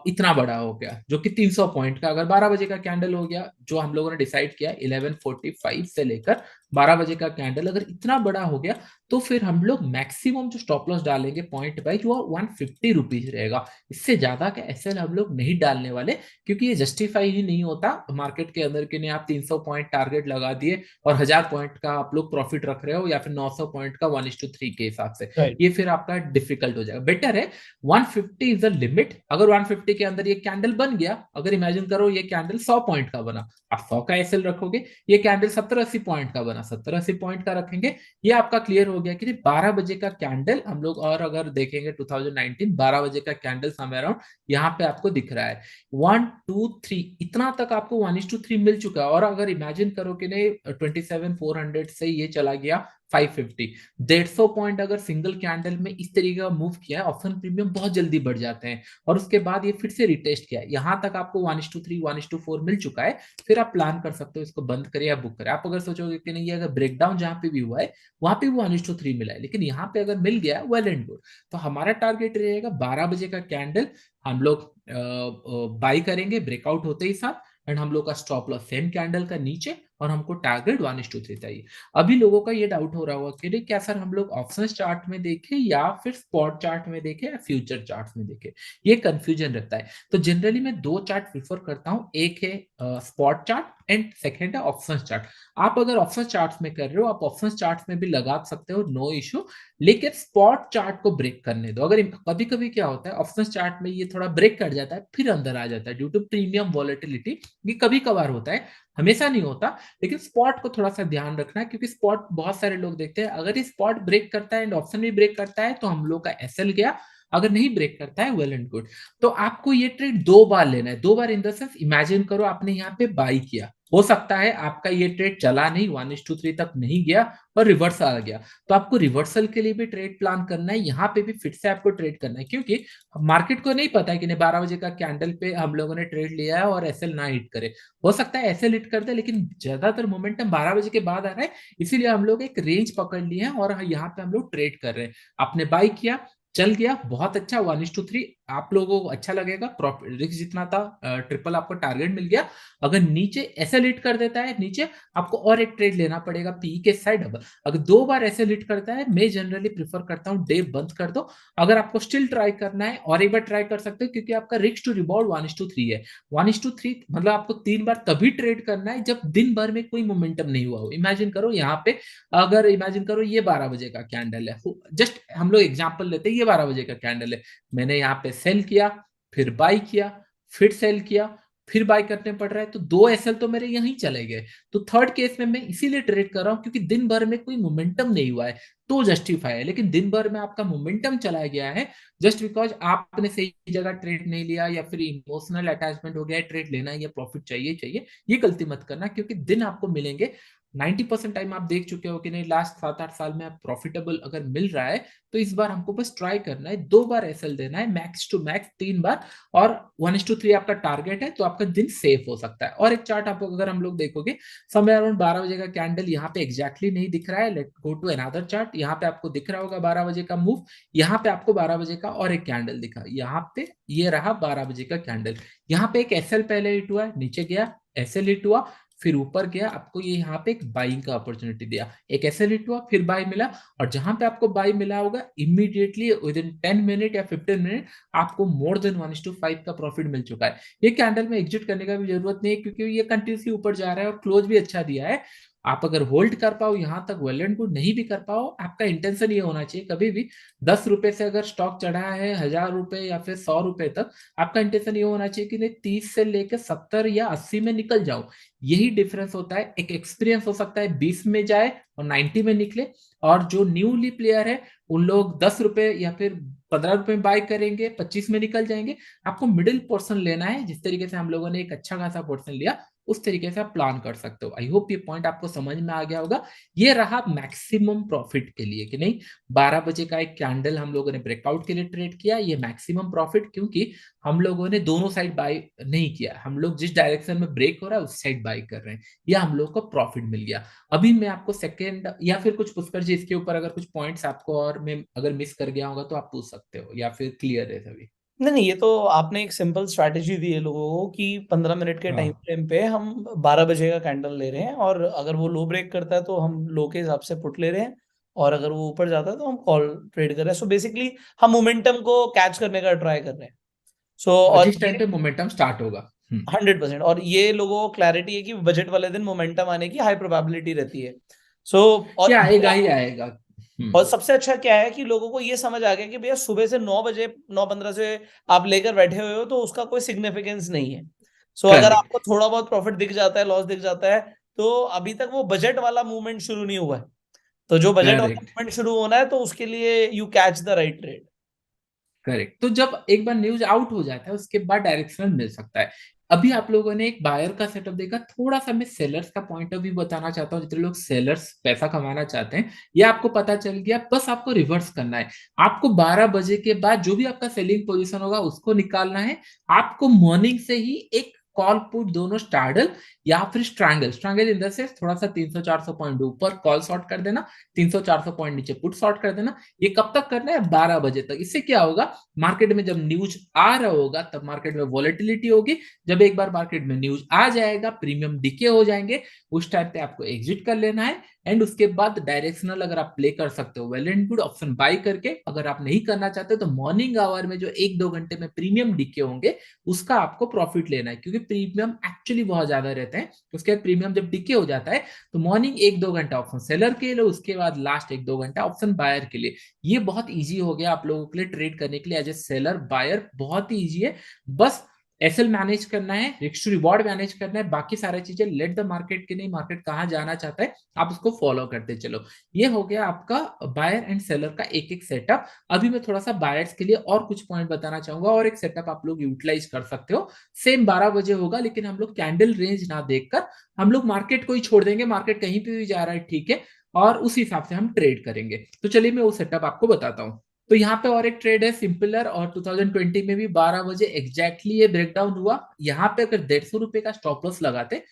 इतना बड़ा हो गया जो कि 300 पॉइंट का, अगर 12 बजे का कैंडल हो गया जो हम लोगों ने डिसाइड किया 11:45 से लेकर 12 बजे का कैंडल अगर इतना बड़ा हो गया, तो फिर हम लोग मैक्सिमम जो स्टॉप लॉस डालेंगे पॉइंट बाई वो 150 रुपीज रहेगा। इससे ज्यादा का एसएल हम लोग नहीं डालने वाले, क्योंकि ये जस्टिफाई ही नहीं होता मार्केट के अंदर के, नहीं आप 300 पॉइंट टारगेट लगा दिए और 1000 पॉइंट का आप लोग प्रॉफिट रख रहे हो या फिर 900 पॉइंट का 1:3 के हिसाब से, राइट। ये फिर आपका डिफिकल्ट हो जाएगा। बेटर है 150 इज द लिमिट। अगर 150 के अंदर ये कैंडल बन गया, अगर इमेजिन करो ये कैंडल 100 पॉइंट का बना, आप 100 का एसएल रखोगे, ये कैंडल 70-80 पॉइंट का बना, 70-80 पॉइंट का रखेंगे। ये आपका क्लियर हो गया कि 12 बजे का कैंडल हम लोग, और अगर देखेंगे 2019 12 बजे का कैंडल समय अराउंड यहाँ पे आपको दिख रहा है 1-2-3, इतना तक आपको 1:3 मिल चुका है। और अगर इमेजिन करो कि नहीं 27,400 से ये चला गया 550, 150 पॉइंट अगर सिंगल कैंडल में इस तरीके का मूव किया है, ऑप्शन प्रीमियम बहुत जल्दी बढ़ जाते हैं। और उसके बाद ये फिर से रिटेस्ट किया है, यहां तक आपको 1:3 1:4 मिल चुका है। फिर आप प्लान कर सकते हो इसको बंद करें या बुक करें। आप अगर सोचोगे कि नहीं, ये अगर ब्रेकडाउन जहां पे भी हुआ है वहां पे भी 1:3 मिला है, लेकिन यहाँ पे अगर मिल गया वेल एंड गुड। तो हमारा टारगेट रहेगा 12 बजे का कैंडल हम लोग बाई करेंगे ब्रेकआउट होते ही साथ, एंड हम लोग का स्टॉप लॉस सेम कैंडल का नीचे, और हमको टारगेट 1:3 चाहिए। अभी लोगों का ये डाउट हो रहा होगा कि क्या सर हम लोग ऑप्शंस चार्ट में देखें या फिर स्पॉट चार्ट में देखें या फ्यूचर चार्ट में देखें, ये कंफ्यूजन रहता है। तो जनरली मैं दो चार्ट प्रीफर करता हूं, एक है स्पॉट चार्ट एंड सेकंड है ऑप्शंस चार्ट। आप अगर ऑप्शन चार्ट में कर रहे हो, आप ऑप्शन चार्ट में भी लगा सकते हो, नो इशू, लेकिन स्पॉट चार्ट को ब्रेक करने दो। अगर कभी कभी क्या होता है, ऑप्शन चार्ट में ये थोड़ा ब्रेक कर जाता है फिर अंदर आ जाता है ड्यू टू प्रीमियम वॉलेटिलिटी, ये कभी कभार होता है, हमेशा नहीं होता। लेकिन स्पॉट को थोड़ा सा ध्यान रखना है, क्योंकि स्पॉट बहुत सारे लोग देखते हैं, अगर ये स्पॉट ब्रेक करता है एंड ऑप्शन भी ब्रेक करता है तो हम लोग का एसएल गया, अगर नहीं ब्रेक करता है वेल एंड गुड। तो आपको ये ट्रेड दो बार लेना है, दो बार इन द सेंस इमेजिन करो आपने यहाँ पे बाई किया, हो सकता है आपका ये ट्रेड चला नहीं, 1:3 तक नहीं गया और रिवर्स आ गया, तो आपको रिवर्सल के लिए भी ट्रेड प्लान करना है, यहाँ पे भी फिर से आपको ट्रेड करना है, क्योंकि मार्केट को नहीं पता है कि 12 बजे का कैंडल पे हम लोगों ने ट्रेड लिया है और एसएल ना हिट करे। हो सकता है ऐसे लिट कर दे, लेकिन ज्यादातर मोमेंटम 12 बजे के बाद आ रहा है, इसीलिए हम लोग एक रेंज पकड़ लिए हैं और यहाँ पे हम लोग ट्रेड कर रहे हैं। आपने बाई किया, चल गया, बहुत अच्छा, 1:3 आप लोगों को अच्छा लगेगा, प्रॉफिट रिस्क जितना था ट्रिपल आपको टारगेट मिल गया। अगर नीचे ऐसे लिट कर देता है नीचे, आपको और एक ट्रेड लेना पड़ेगा पी के साइड डबल। अगर दो बार ऐसे लिट करता है, मैं जनरली प्रीफर करता हूँ डे बंद कर दो। अगर आपको स्टिल ट्राई करना है और एक बार ट्राई कर सकते हो, क्योंकि आपका रिस्क टू रिवॉर्ड 1:3 है। 1:3 मतलब आपको 3 बार तभी ट्रेड करना है जब दिन भर में कोई मोमेंटम नहीं हुआ हो। इमेजिन करो यहाँ पे, अगर इमेजिन करो ये 12 बजे का कैंडल है, जस्ट हम लोग एग्जांपल लेते हैं, ये 12 बजे का कैंडल है, मैंने यहाँ पे सेल किया, फिर बाई किया, फिर सेल किया, फिर बाय करने पड़ रहा है, तो दो एसएल तो मेरे यहीं चले गए। तो थर्ड केस में मैं इसीलिए ट्रेड कर रहा हूं क्योंकि दिन भर में कोई मोमेंटम नहीं हुआ है, तो जस्टिफाई है। लेकिन दिन भर में आपका मोमेंटम चला गया है, जस्ट बिकॉज आपने सही जगह ट्रेड नहीं लिया या फिर इमोशनल अटैचमेंट हो गया है, ट्रेड लेना है या प्रॉफिट चाहिए चाहिए, ये गलती मत करना, क्योंकि दिन आपको मिलेंगे 90% टाइम आप देख चुके हो कि नहीं, लास्ट 7-8 साल में आप प्रॉफिटेबल अगर मिल रहा है तो इस बार हमको बस ट्राई करना है, 2 बार एसएल देना है, मैक्स टू मैक्स 3 बार, और 1:3 आपका टारगेट है, तो आपका दिन सेफ हो सकता है। और एक चार्ट आप अगर हम लोग देखोगे, समय अराउंड 12 बजे का कैंडल यहाँ पे एग्जैक्टली नहीं दिख रहा है। Let go to another chart. यहाँ पे आपको दिख रहा होगा 12 बजे का मूव, यहाँ पे आपको 12 बजे का और एक कैंडल दिखा, यहाँ पे ये रहा 12 बजे का कैंडल। यहाँ पे एक एसएल पहले हिट हुआ, नीचे गया, एसएल हिट हुआ, फिर ऊपर गया, आपको ये यहाँ पे एक बाइंग का अपॉर्चुनिटी दिया, एक एसएल हिट हुआ, फिर बाय मिला, और जहां पे आपको बाय मिला होगा इमीडिएटली विद इन 10 मिनट या 15 मिनट आपको मोर देन 1:5 का प्रॉफिट मिल चुका है। ये कैंडल में एग्जिट करने का भी जरूरत नहीं है, क्योंकि ये कंटिन्यूसली ऊपर जा रहा है और क्लोज भी अच्छा दिया है। आप अगर होल्ड कर पाओ यहां तक वेल एंड गुड, नहीं भी कर पाओ, आपका इंटेंशन ये होना चाहिए कभी भी 10 रुपए से अगर स्टॉक चढ़ा है 1000 रुपए या फिर 100 रुपए तक, आपका इंटेंशन ये होना चाहिए कि नहीं 30 से लेकर 70 या 80 में निकल जाओ। यही डिफरेंस होता है। एक एक्सपीरियंस हो सकता है 20 में जाए और 90 में निकले, और जो न्यूली प्लेयर है उन लोग 10 रुपए या फिर 15 रुपए में बाय करेंगे, 25 में निकल जाएंगे। आपको मिडिल पोर्शन लेना है, जिस तरीके से हम लोगों ने एक अच्छा खासा पोर्शन लिया उस तरीके से आप प्लान कर सकते हो। आई होप ये पॉइंट आपको समझ में आ गया होगा। ये रहा मैक्सिमम प्रॉफिट के लिए कि नहीं, 12 बजे का एक कैंडल हम लोगों ने ब्रेकआउट के लिए ट्रेड किया, ये मैक्सिमम प्रॉफिट, क्योंकि हम लोगों ने दोनों साइड बाय नहीं किया, हम लोग जिस डायरेक्शन में ब्रेक हो रहा है उस साइड बाय कर रहे हैं, या हम लोग को प्रॉफिट मिल गया। अभी मैं आपको सेकेंड या फिर कुछ पुष्कर जी इसके ऊपर अगर कुछ पॉइंट्स आपको और मैं अगर मिस कर गया होगा तो आप पूछ सकते हो, या फिर क्लियर है सभी। नहीं नहीं, ये तो आपने एक सिंपल स्ट्रैटेजी दी है लोगों को कि 15 मिनट के टाइम हाँ फ्रेम पे हम 12 बजे का कैंडल ले रहे हैं, और अगर वो लो ब्रेक करता है तो हम लो के हिसाब से पुट ले रहे हैं, और अगर वो ऊपर जाता है तो हम कॉल ट्रेड कर रहे हैं। सो बेसिकली हम मोमेंटम को कैच करने का ट्राई कर रहे हैं। सो और जिस टाइम ये पे मोमेंटम स्टार्ट होगा। 100%, और ये लोगों को क्लैरिटी है कि बजट वाले दिन मोमेंटम आने की हाई प्रोबेबिलिटी रहती है। सो ये और आएगा ही आएगा। और सबसे अच्छा क्या है कि लोगों को ये समझ आ गया कि भैया सुबह से 9 बजे 9:15 से आप लेकर बैठे हुए हो तो उसका कोई सिग्निफिकेंस नहीं है। सो अगर करेक्ट आपको थोड़ा बहुत प्रॉफिट दिख जाता है, लॉस दिख जाता है, तो अभी तक वो बजट वाला मूवमेंट शुरू नहीं हुआ है। तो जो बजट वाला करेक्ट मूवमेंट शुरू होना है तो उसके लिए you catch the right trade. Correct. तो जब एक बार न्यूज आउट हो जाता है उसके बाद डायरेक्शनल मिल सकता है। अभी आप लोगों ने एक बायर का सेटअप देखा, थोड़ा सा मैं सेलर्स का पॉइंट ऑफ व्यू बताना चाहता हूँ। जितने लोग सेलर्स पैसा कमाना चाहते हैं, ये आपको पता चल गया, बस आपको रिवर्स करना है। आपको 12 बजे के बाद जो भी आपका सेलिंग पोजीशन होगा उसको निकालना है। आपको मॉर्निंग से ही एक कॉल पुट दोनों स्टार्डल या फिर strangle, strangle in the sense थोड़ा सा 300-400 पॉइंट ऊपर कॉल शॉर्ट कर देना, 300-400 पॉइंट नीचे पुट शॉर्ट कर देना। ये कब तक करना है? 12 बजे तक। इससे क्या होगा, मार्केट में जब न्यूज आ रहा होगा तब मार्केट में वॉलेटिलिटी होगी। जब एक बार मार्केट में न्यूज आ जाएगा, प्रीमियम डिके हो जाएंगे, उस टाइम पे आपको एग्जिट कर लेना है। एंड उसके बाद डायरेक्शनल अगर आप प्ले कर सकते हो well and good, option buy करके। अगर आप नहीं करना चाहते तो मॉर्निंग आवर में जो 1-2 घंटे में प्रीमियम डिके होंगे उसका आपको प्रॉफिट लेना है, क्योंकि प्रीमियम एक्चुअली बहुत ज्यादा रहते हैं। उसके बाद प्रीमियम जब डिके हो जाता है तो मॉर्निंग 1-2 घंटा ऑप्शन सेलर के लिए, उसके बाद लास्ट 1-2 घंटा ऑप्शन बायर के लिए। ये बहुत इजी हो गया आप लोगों के लिए ट्रेड करने के लिए एज ए सेलर बायर, बहुत ही इजी है। बस एसएल मैनेज करना है, रिस्क टू रिवॉर्ड मैनेज करना है, बाकी सारी चीजें लेट द मार्केट के नहीं, मार्केट कहां जाना चाहता है आप उसको फॉलो करते चलो। ये हो गया आपका बायर एंड सेलर का एक एक सेटअप। अभी मैं थोड़ा सा बायर्स के लिए और कुछ पॉइंट बताना चाहूंगा, और एक सेटअप आप लोग यूटिलाइज कर सकते हो। सेम 12 बजे होगा, लेकिन हम लोग कैंडल रेंज ना देखकर हम लोग मार्केट को ही छोड़ देंगे, मार्केट कहीं पे भी जा रहा है ठीक है, और उस हिसाब से हम ट्रेड करेंगे। तो चलिए मैं वो सेटअप आपको बताता हूँ। तो यहाँ पे और एक ट्रेड है सिंपलर, और 2020 में भी 12 बजे एग्जैक्टली ये ब्रेकडाउन हुआ। यहाँ पे अगर 150 रुपए का स्टॉप लॉस लगाते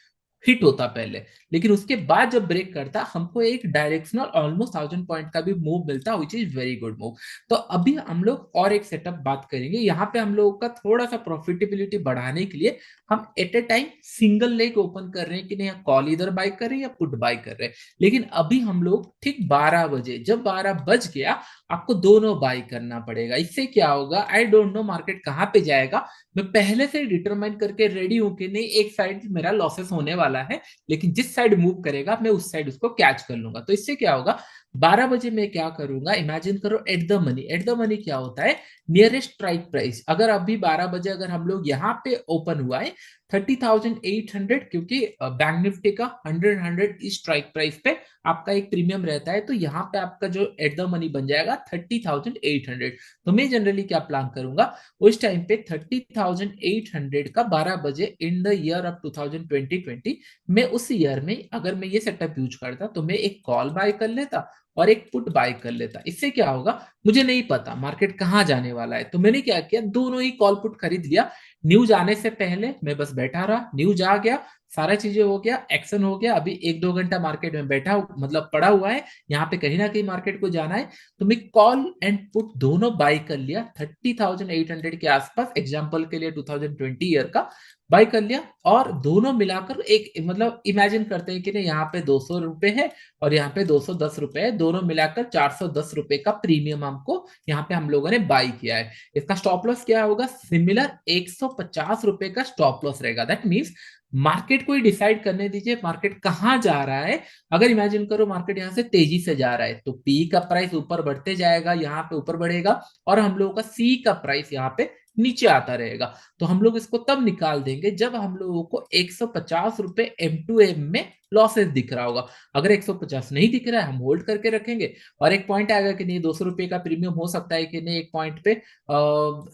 हिट होता पहले, लेकिन उसके बाद जब ब्रेक करता हमको एक डायरेक्शनल ऑलमोस्ट 1000 पॉइंट का भी मूव मिलता, which is very good move. तो अभी हम लोग और एक सेटअप बात करेंगे। यहाँ पे हम लोगों का थोड़ा सा प्रॉफिटेबिलिटी बढ़ाने के लिए हम at a time single leg open कर रहे हैं कि नहीं, कॉल इधर बाय कर रहे हैं या पुट बाय कर रहे हैं। लेकिन अभी हम लोग ठीक 12 बजे, जब 12 बज गया आपको दोनों बाय करना पड़ेगा। इससे क्या होगा, आई डोंट नो मार्केट कहाँ पे जाएगा, मैं पहले से डिटरमाइन करके रेडी हूं कि नहीं एक साइड मेरा लॉसेस होने वाला है, लेकिन जिस साइड मूव करेगा मैं उस साइड उसको कैच कर लूंगा। तो इससे क्या होगा, 12 बजे मैं क्या करूंगा, इमेजिन करो at the money. At the money क्या होता है, नियरेस्ट स्ट्राइक प्राइस। अगर अभी 12 बजे अगर हम लोग यहाँ पे ओपन हुआ है 30,800, क्योंकि बैंक निफ्टी का 100 इस स्ट्राइक प्राइस पे आपका एक प्रीमियम रहता है, तो यहाँ पे आपका जो एट द मनी बन जाएगा 30,800। तो मैं जनरली क्या प्लान करूंगा, उस टाइम पे 30,800 का 12 बजे इन द ईयर ऑफ 2020, मैं उस ईयर में अगर मैं ये सेटअप यूज करता तो मैं एक कॉल बाय कर लेता और एक पुट बाय कर लेता। इससे क्या होगा, मुझे नहीं पता मार्केट कहाँ जाने वाला है, तो मैंने क्या किया, दोनों ही कॉल पुट खरीद लिया। न्यूज आने से पहले मैं बस बैठा रहा, न्यूज आ गया, सारा चीजें हो गया, एक्शन हो गया, अभी 1-2 घंटा मार्केट में बैठा मतलब पड़ा हुआ है, यहाँ पे कहीं ना कहीं मार्केट को जाना है, तो मैं कॉल एंड पुट दोनों बाय कर लिया 30,800 के आसपास, एग्जाम्पल के लिए 2020 ईयर का बाय कर लिया। और दोनों मिलाकर एक मतलब इमेजिन करते हैं कि नहीं, यहाँ पे 200 रुपए है और यहाँ पे 210 रुपए है, दोनों मिलाकर 410 रुपए का प्रीमियम हमको यहाँ पे हम लोगों ने बाई किया है। इसका स्टॉप लॉस क्या होगा, सिमिलर 150 रुपए का स्टॉप लॉस रहेगा। दैट मीन्स मार्केट को ही डिसाइड करने दीजिए मार्केट कहाँ जा रहा है। अगर इमेजिन करो मार्केट यहाँ से तेजी से जा रहा है तो पी का प्राइस ऊपर बढ़ते जाएगा, यहाँ पे ऊपर बढ़ेगा, और हम लोगों का सी का प्राइस यहाँ पे नीचे आता रहेगा। तो हम लोग इसको तब निकाल देंगे जब हम लोगों को 150 रुपए M2M में लॉसेस दिख रहा होगा। अगर 150 नहीं दिख रहा है, हम होल्ड करके रखेंगे, और एक पॉइंट आएगा कि नहीं 200 रुपए का प्रीमियम हो सकता है कि नहीं, एक पॉइंट पे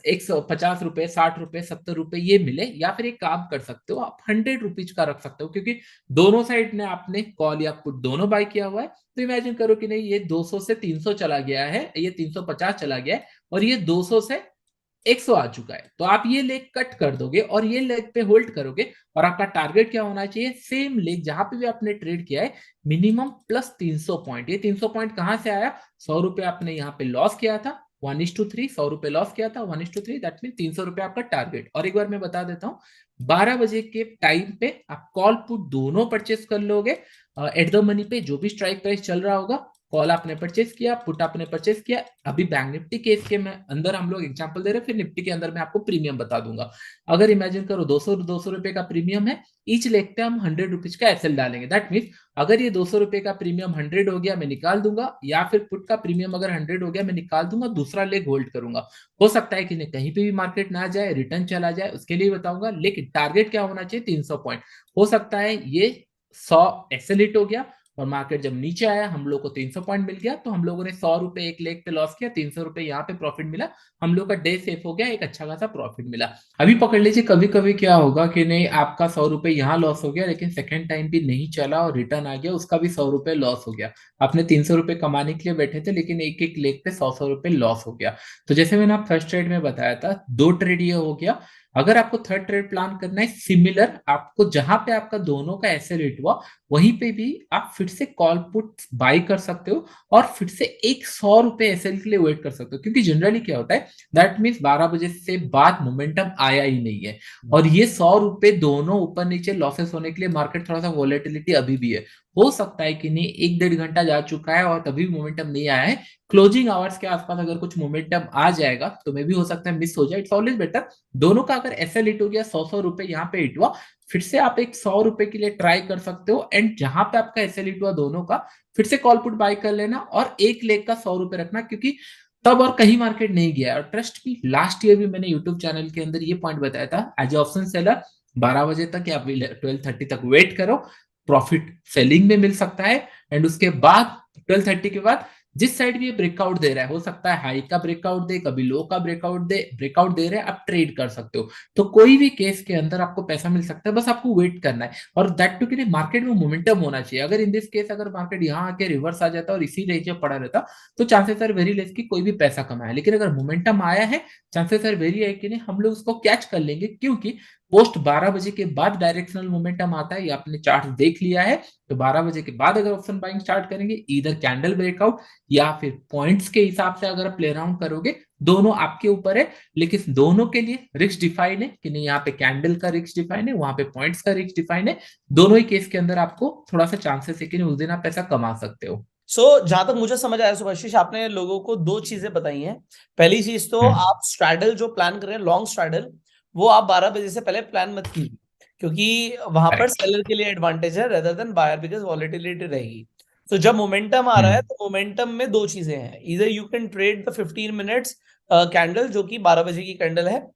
150 रुपए, 60 रुपए, 70 रुपए ये मिले, या फिर एक काम कर सकते हो आप 100 रुपीज का रख सकते हो, क्योंकि दोनों साइड ने आपने कॉल या पुट दोनों बाय किया हुआ है। तो इमेजिन करो कि नहीं, ये 200 से 300 चला गया है, ये 350 चला गया है, और ये 200 से 100 आ चुका है, तो आप ये लेग कट कर दोगे और ये लेग पे होल्ड करोगे, और आपका टारगेट क्या होना चाहिए, सेम लेग जहां पे भी आपने ट्रेड किया है मिनिमम प्लस 300 पॉइंट। ये 300 पॉइंट कहां से आया, 100 रुपए आपने यहाँ पे लॉस किया था, 1:3, 100 रुपए लॉस किया था, 1:3, दैट मीन 300 रुपए आपका टारगेट। और एक बार मैं बता देता हूँ, 12 बजे के टाइम पे आप कॉल पुट दोनों परचेस कर लोगे एट द मनी पे, जो भी स्ट्राइक प्राइस चल रहा होगा, कॉल आपने परचेस किया, पुट आपने परचेस किया। अभी बैंक निफ्टी केस के में अंदर हम लोग एग्जांपल दे रहे हैं, फिर निफ्टी के अंदर मैं आपको प्रीमियम बता दूंगा। अगर इमेजिन करो 200 रुपए का प्रीमियम है, ईच लेग पे हम 100 रुपीज का एसएल डालेंगे। दैट मीन अगर ये 200 रुपए का प्रीमियम 100 हो गया, मैं निकाल दूंगा, या फिर पुट का प्रीमियम अगर 100 हो गया, मैं निकाल दूंगा, दूसरा लेग होल्ड करूंगा। हो सकता है कि नहीं कहीं पे भी मार्केट ना जाए, रिटर्न चला जाए, उसके लिए बताऊंगा, लेकिन टारगेट क्या होना चाहिए, 300 पॉइंट। हो सकता है ये 100 एसएल हिट हो गया, और मार्केट जब नीचे आया हम लोग को 300 पॉइंट मिल गया, तो हम लोगों ने 100 रुपए एक लेग पे लॉस किया, 300 रुपए यहाँ पे प्रॉफिट मिला, हम लोग का डे सेफ हो गया, एक अच्छा खासा प्रॉफिट मिला। अभी पकड़ लीजिए, कभी कभी क्या होगा कि नहीं, आपका 100 रुपए यहाँ लॉस हो गया, लेकिन सेकेंड टाइम भी नहीं चला और रिटर्न आ गया, उसका भी 100 रुपए लॉस हो गया। आपने 300 रुपए कमाने के लिए बैठे थे, लेकिन एक एक लेग पे 100-100 रुपए लॉस हो गया। तो जैसे मैंने आप फर्स्ट ट्रेड में बताया था, दो ट्रेड ये हो गया। अगर आपको थर्ड ट्रेड प्लान करना है, सिमिलर आपको जहां पे आपका दोनों का ऐसे रेट हुआ, वहीं पे भी आप फिर से कॉल पुट बाई कर सकते हो, और फिर से एक 100 रुपए एसएल के लिए वेट कर सकते हो, क्योंकि जनरली क्या होता है, दैट मीन्स 12 बजे से बाद मोमेंटम आया ही नहीं है, और ये 100 रुपए दोनों ऊपर नीचे लॉसेस होने के लिए मार्केट थोड़ा सा वॉलेटिलिटी अभी भी है। हो सकता है कि नहीं 1-1.5 घंटा जा चुका है और तभी मोमेंटम नहीं आया है, क्लोजिंग आवर्स के आसपास अगर कुछ मोमेंटम आ जाएगा तो मे भी हो सकता है मिस हो जाए। इट्स ऑलवेज बेटर, दोनों का अगर एसएल हिट हो गया, 100-100 रुपए यहाँ पे हिट हुआ, फिर से आप एक 100 रुपए के लिए ट्राई कर सकते हो, एंड जहां पे आपका एसएल हिट हुआ दोनों का, फिर से कॉल पुट बाय कर लेना, और एक लेग का 100 रुपए रखना, क्योंकि तब और कहीं मार्केट नहीं गया। और ट्रस्ट मी, लास्ट ईयर भी मैंने यूट्यूब चैनल के अंदर ये पॉइंट बताया था, एज ऑप्शन सेलर 12 बजे तक या 12:30 तक वेट करो, प्रॉफिट सेलिंग में मिल सकता है, एंड उसके बाद 12:30 के बाद जिस साइड भी ये ब्रेकआउट दे रहा है, हो सकता है हाई का ब्रेकआउट दे, कभी लो का ब्रेकआउट दे रहे हैं, आप ट्रेड कर सकते हो। तो कोई भी केस के अंदर आपको पैसा मिल सकता है, बस आपको वेट करना है, और दैट टू कि मार्केट में मोमेंटम होना चाहिए। अगर इन दिस केस अगर मार्केट यहाँ आके रिवर्स आ जाता और इसी रेंज में पड़ा रहता, तो चांसेस आर वेरी लेस कि कोई भी पैसा कमाए। लेकिन अगर मोमेंटम आया है, चांसेस आर वेरी है कि नहीं हम लोग उसको कैच कर लेंगे, क्योंकि पोस्ट 12 बजे के बाद डायरेक्शनल मोमेंटम आता है, ये आपने चार्ट देख लिया है। तो 12 बजे के बाद अगर ऑप्शन बाइंग स्टार्ट करेंगे, इधर कैंडल ब्रेकआउट या फिर पॉइंट्स के हिसाब से अगर प्ले अराउंड करोगे, दोनों आपके ऊपर है। लेकिन दोनों के लिए रिस्क डिफाइन है कि नहीं, यहाँ पे कैंडल का रिस्क डिफाइन है, वहां पे पॉइंट्स का रिस्क डिफाइन है। दोनों ही केस के अंदर आपको थोड़ा सा चांसेस है कि नहीं उस दिन आप पैसा कमा सकते हो। जहां तक मुझे समझ आया सुभाषिश, आपने लोगों को दो चीजें बताई हैं। पहली चीज तो हम्म। आप स्ट्रैडल जो प्लान कर रहे हैं, लॉन्ग स्ट्रैडल, वो आप 12 बजे से पहले प्लान मत कीजिए, क्योंकि वहां पर करेक्ट। सेलर के लिए एडवांटेज है rather than buyer, because volatility रहेगी। तो जब मोमेंटम आ रहा है तो मोमेंटम में दो चीजें हैं, इधर you can trade the 15 minutes candle जो कि 12 बजे की कैंडल है,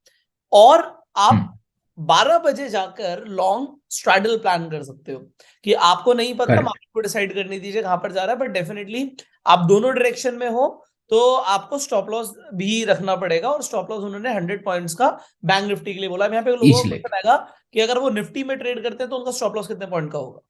और आप 12 बजे जाकर लॉन्ग स्ट्रैडल प्लान कर सकते हो कि आपको नहीं पता, करेक्ट। मार्केट को डिसाइड करने दीजिए कहां पर जा रहा है, बट डेफिनेटली आप दोनों डायरेक्शन में हो तो आपको स्टॉप लॉस भी रखना पड़ेगा। और स्टॉप लॉस उन्होंने 100 पॉइंट्स का बैंक निफ्टी के लिए बोला। यहाँ पे लोगों ईच को लेग। क्वेश्चन आएगा कि अगर वो निफ्टी में ट्रेड करते हैं तो उनका स्टॉप लॉस कितने पॉइंट का होगा।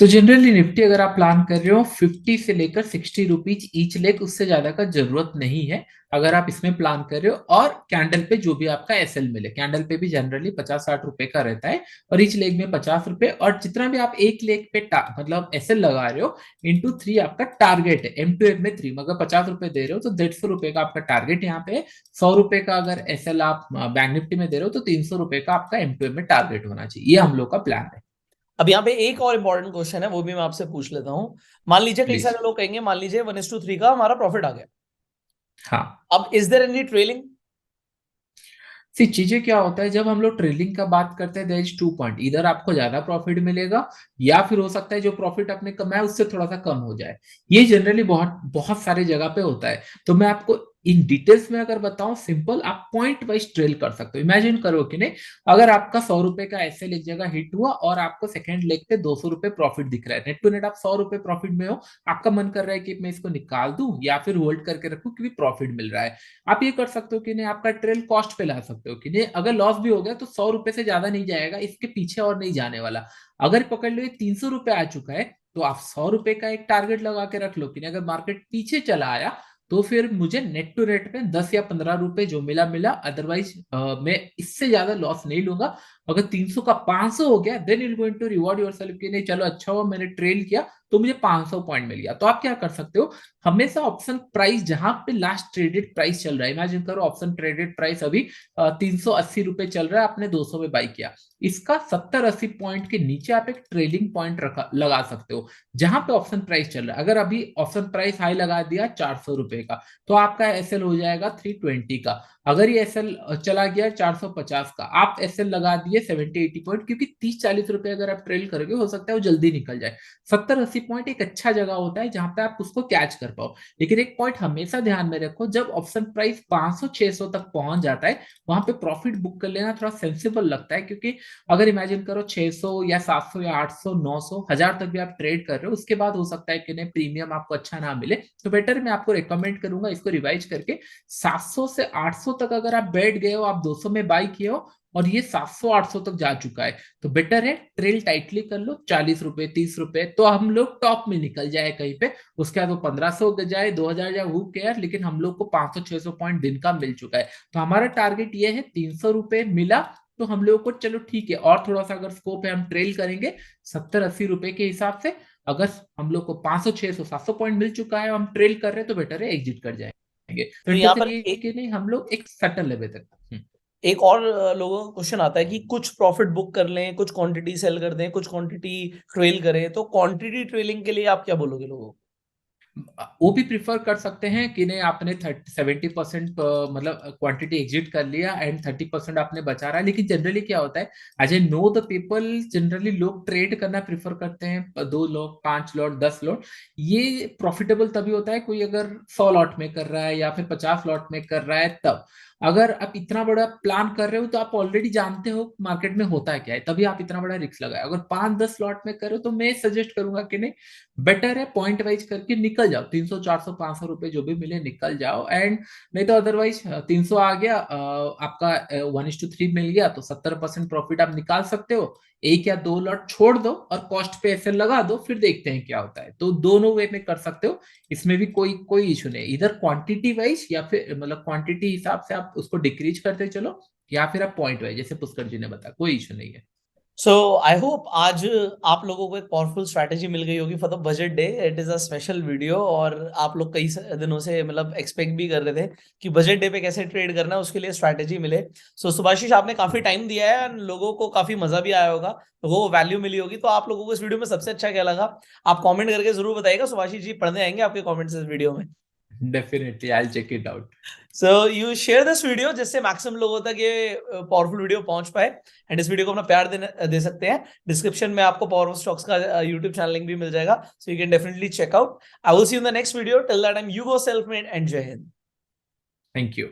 तो जनरली निफ्टी अगर आप प्लान कर रहे हो 50 से लेकर 60 रुपीज ईच लेग, उससे ज्यादा का जरूरत नहीं है अगर आप इसमें प्लान कर रहे हो। और कैंडल पे जो भी आपका एसएल मिले, कैंडल पे भी जनरली 50-60 रुपए का रहता है, और ईच लेग में 50 रुपए। और जितना भी आप एक लेग पे मतलब एसएल लगा रहे हो इंटू 3 आपका टारगेट है, एम टू एम में 3, मगर 50 रुपए दे रहे हो तो 150 रुपए का आपका टारगेट यहाँ पे है। 100 रुपए का अगर एसएल आप बैंक निफ्टी में दे रहे हो तो 300 रुपए का आपका एम टू एम में टारगेट होना चाहिए। ये हम लोग का प्लान है। अब यहाँ पे एक और इंपॉर्टेंट क्वेश्चन है, वो भी मैं आपसे पूछ लेता हूँ। मान लीजिए कई प्लीज। सारे लोग कहेंगे, मान लीजिए 1:3 का हमारा प्रॉफिट आ गया, हाँ। अब इज देयर एनी ट्रेलिंग? सी चीजें क्या होता है जब हम लोग ट्रेलिंग का बात करते हैं, देयर इज 2 पॉइंट, इधर आपको ज्यादा प्रॉफिट मिलेगा या फिर हो सकता है जो प्रॉफिट आपने कमाया उससे थोड़ा सा कम हो जाए। ये जनरली बहुत बहुत सारे जगह पे होता है। तो मैं आपको इन डिटेल्स में अगर बताऊं सिंपल, आप पॉइंट वाइज ट्रेल कर सकते हो। इमेजिन करो कि नहीं, अगर आपका 100 रुपए का एसएल एक जगह हिट हुआ और आपको सेकंड लेग पे 200 रुपए प्रॉफिट दिख रहा है, नेट टू नेट आप 100 रुपए प्रॉफिट में हो, आपका मन कर रहा है कि मैं इसको निकाल दूं या फिर होल्ड करके रखूं क्योंकि प्रॉफिट मिल रहा है। आप ये कर सकते हो कि नहीं, आपका ट्रेल कॉस्ट पे ला सकते हो कि नहीं, अगर लॉस भी हो गया तो 100 रुपए से ज्यादा नहीं जाएगा, इसके पीछे और नहीं जाने वाला। अगर पकड़ लो ये 300 रुपए आ चुका है तो आप 100 रुपए का एक टारगेट लगा के रख लो कि नहीं, अगर मार्केट पीछे चला आया तो फिर मुझे नेट टू नेट में 10 या 15 रुपए जो मिला मिला, अदरवाइज मैं इससे ज्यादा लॉस नहीं लूंगा। अगर 300 का 500 हो गया then you going to reward yourself कि नहीं चलो अच्छा हुआ मैंने ट्रेल किया तो मुझे 500 पॉइंट मिल गया। तो आप क्या कर सकते हो, हमेशा ऑप्शन प्राइस जहां पे लास्ट ट्रेडेड प्राइस चल रहा है, इमेजिन करो ऑप्शन ट्रेडेड प्राइस अभी 380 रुपए चल रहा है, आपने 200 में बाई किया, इसका 70-80 पॉइंट के नीचे आप एक ट्रेलिंग पॉइंट लगा सकते हो जहां पे ऑप्शन प्राइस चल रहा है। अगर अभी ऑप्शन प्राइस हाई लगा दिया 400 रुपए का तो आपका एसएल हो जाएगा 320 का। अगर ये एसएल चला गया 450 का, आप एसएल लगा दिए 70-80 पॉइंट, क्योंकि 30-40 रुपए अगर आप ट्रेल करोगे हो सकता है वो जल्दी निकल जाए। 70-80 पॉइंट एक अच्छा जगह होता है जहां पे आप उसको कैच कर पाओ। लेकिन एक पॉइंट हमेशा ध्यान में रखो, जब ऑप्शन प्राइस 500-600 तक पहुंच जाता है वहां पे प्रॉफिट बुक कर लेना थोड़ा सेंसिबल लगता है, क्योंकि अगर इमेजिन करो 600 या 700 या 800 900 1000 तक भी आप ट्रेड कर रहे हो, उसके बाद हो सकता है कि नहीं प्रीमियम आपको अच्छा ना मिले, तो बेटर मैं आपको रिकमेंड करूंगा इसको रिवाइज करके 700 से 800 तक अगर आप बैठ गए हो, आप 200 में बाई किए हो और ये 700-800 तक जा चुका है, तो बेटर है ट्रेल टाइटली कर लो 40 रुपए 30 रुपए, तो हम लोग टॉप में निकल जाए कहीं पे। उसके बाद वो 1500 जाए 2000 जाए हु केयर, लेकिन हम लोग को 500-600 पॉइंट दिन का मिल चुका है। तो हमारा टारगेट ये है 300 रुपए मिला तो हम लोगों को चलो ठीक है, और थोड़ा सा अगर स्कोप है हम ट्रेल करेंगे 70-80 रुपए के हिसाब से। अगर हम लोग को 500-600-700 पॉइंट मिल चुका है हम ट्रेल कर रहे हैं तो बेटर है एग्जिट कर जाएंगे। तो तो इंटर यहाँ से पर ये कि नहीं हम लोग एक सर्टन लेवल तक। एक और लोगों का क्वेश्चन आता है कि कुछ प्रॉफिट बुक कर लें, कुछ क्वांटिटी सेल कर दें, कुछ क्वांटिटी ट्रेल करें, तो क्वांटिटी ट्रेलिंग के लिए आप क्या बोलोगे लोगों को? वो भी प्रिफर कर सकते हैं कि नहीं, आपने 70% मतलब क्वांटिटी एग्जिट कर लिया एंड 30% आपने बचा रहा है। लेकिन जनरली क्या होता है, as a know the people, generally लोग ट्रेड करना प्रिफर करते हैं 2 लॉट 5 लॉट 10 लॉट। ये प्रॉफिटेबल तभी होता है कोई अगर 100 लॉट में कर रहा है या फिर 50 लॉट में कर रहा है तब। अगर आप इतना बड़ा प्लान कर रहे हो तो आप ऑलरेडी जानते हो मार्केट में होता है क्या है, तभी आप इतना बड़ा रिस्क लगाए। अगर 5-10 लॉट में कर रहे हो तो मैं सजेस्ट करूंगा कि नहीं, बेटर है पॉइंट वाइज करके निकल जाओ, 300 400 500 रुपए जो भी मिले निकल जाओ। एंड नहीं तो अदरवाइज 300 आ गया आपका 1:3 मिल गया तो 70% प्रॉफिट आप निकाल सकते हो। एक या 2 लॉट छोड़ दो और कॉस्ट पे ऐसे लगा दो, फिर देखते हैं क्या होता है। तो दोनों वे में कर सकते हो, इसमें भी कोई कोई इशू नहीं, इधर क्वांटिटी वाइज या फिर मतलब क्वांटिटी हिसाब से आप उसको डिक्रीज करते चलो, या फिर आप पॉइंट वाइज जैसे पुष्कर जी ने बताया, कोई इशू नहीं है। सो आई होप आज आप लोगों को एक पावरफुल स्ट्रैटेजी मिल गई होगी for the budget day. It is a special video, और आप लोग कई दिनों से मतलब एक्सपेक्ट भी कर रहे थे कि बजट डे पे कैसे ट्रेड करना है, उसके लिए स्ट्रैटेजी मिले। सो सुभाषिश आपने काफी टाइम दिया है and लोगों को काफी मजा भी आया होगा, लोगों को वैल्यू मिली होगी। तो आप लोगों को इस वीडियो में सबसे अच्छा क्या लगा, आप कॉमेंट करके जरूर बताइएगा। सुभाषिश जी पढ़ने आएंगे आपके कॉमेंट्स इस वीडियो में। Definitely, I'll check it out. So you share this video जिससे मैक्सिमम लोगों तक ये पावरफुल वीडियो पहुंच पाए, एंड इस वीडियो को अपना प्यार दे सकते हैं। डिस्क्रिप्शन में आपको पावर ऑफ स्टॉक्स का यूट्यूब चैनल लिंक भी मिल जाएगा, so you can definitely check out. I will see you in the next video. Till that time, you go self made and Jai Hind. Thank you.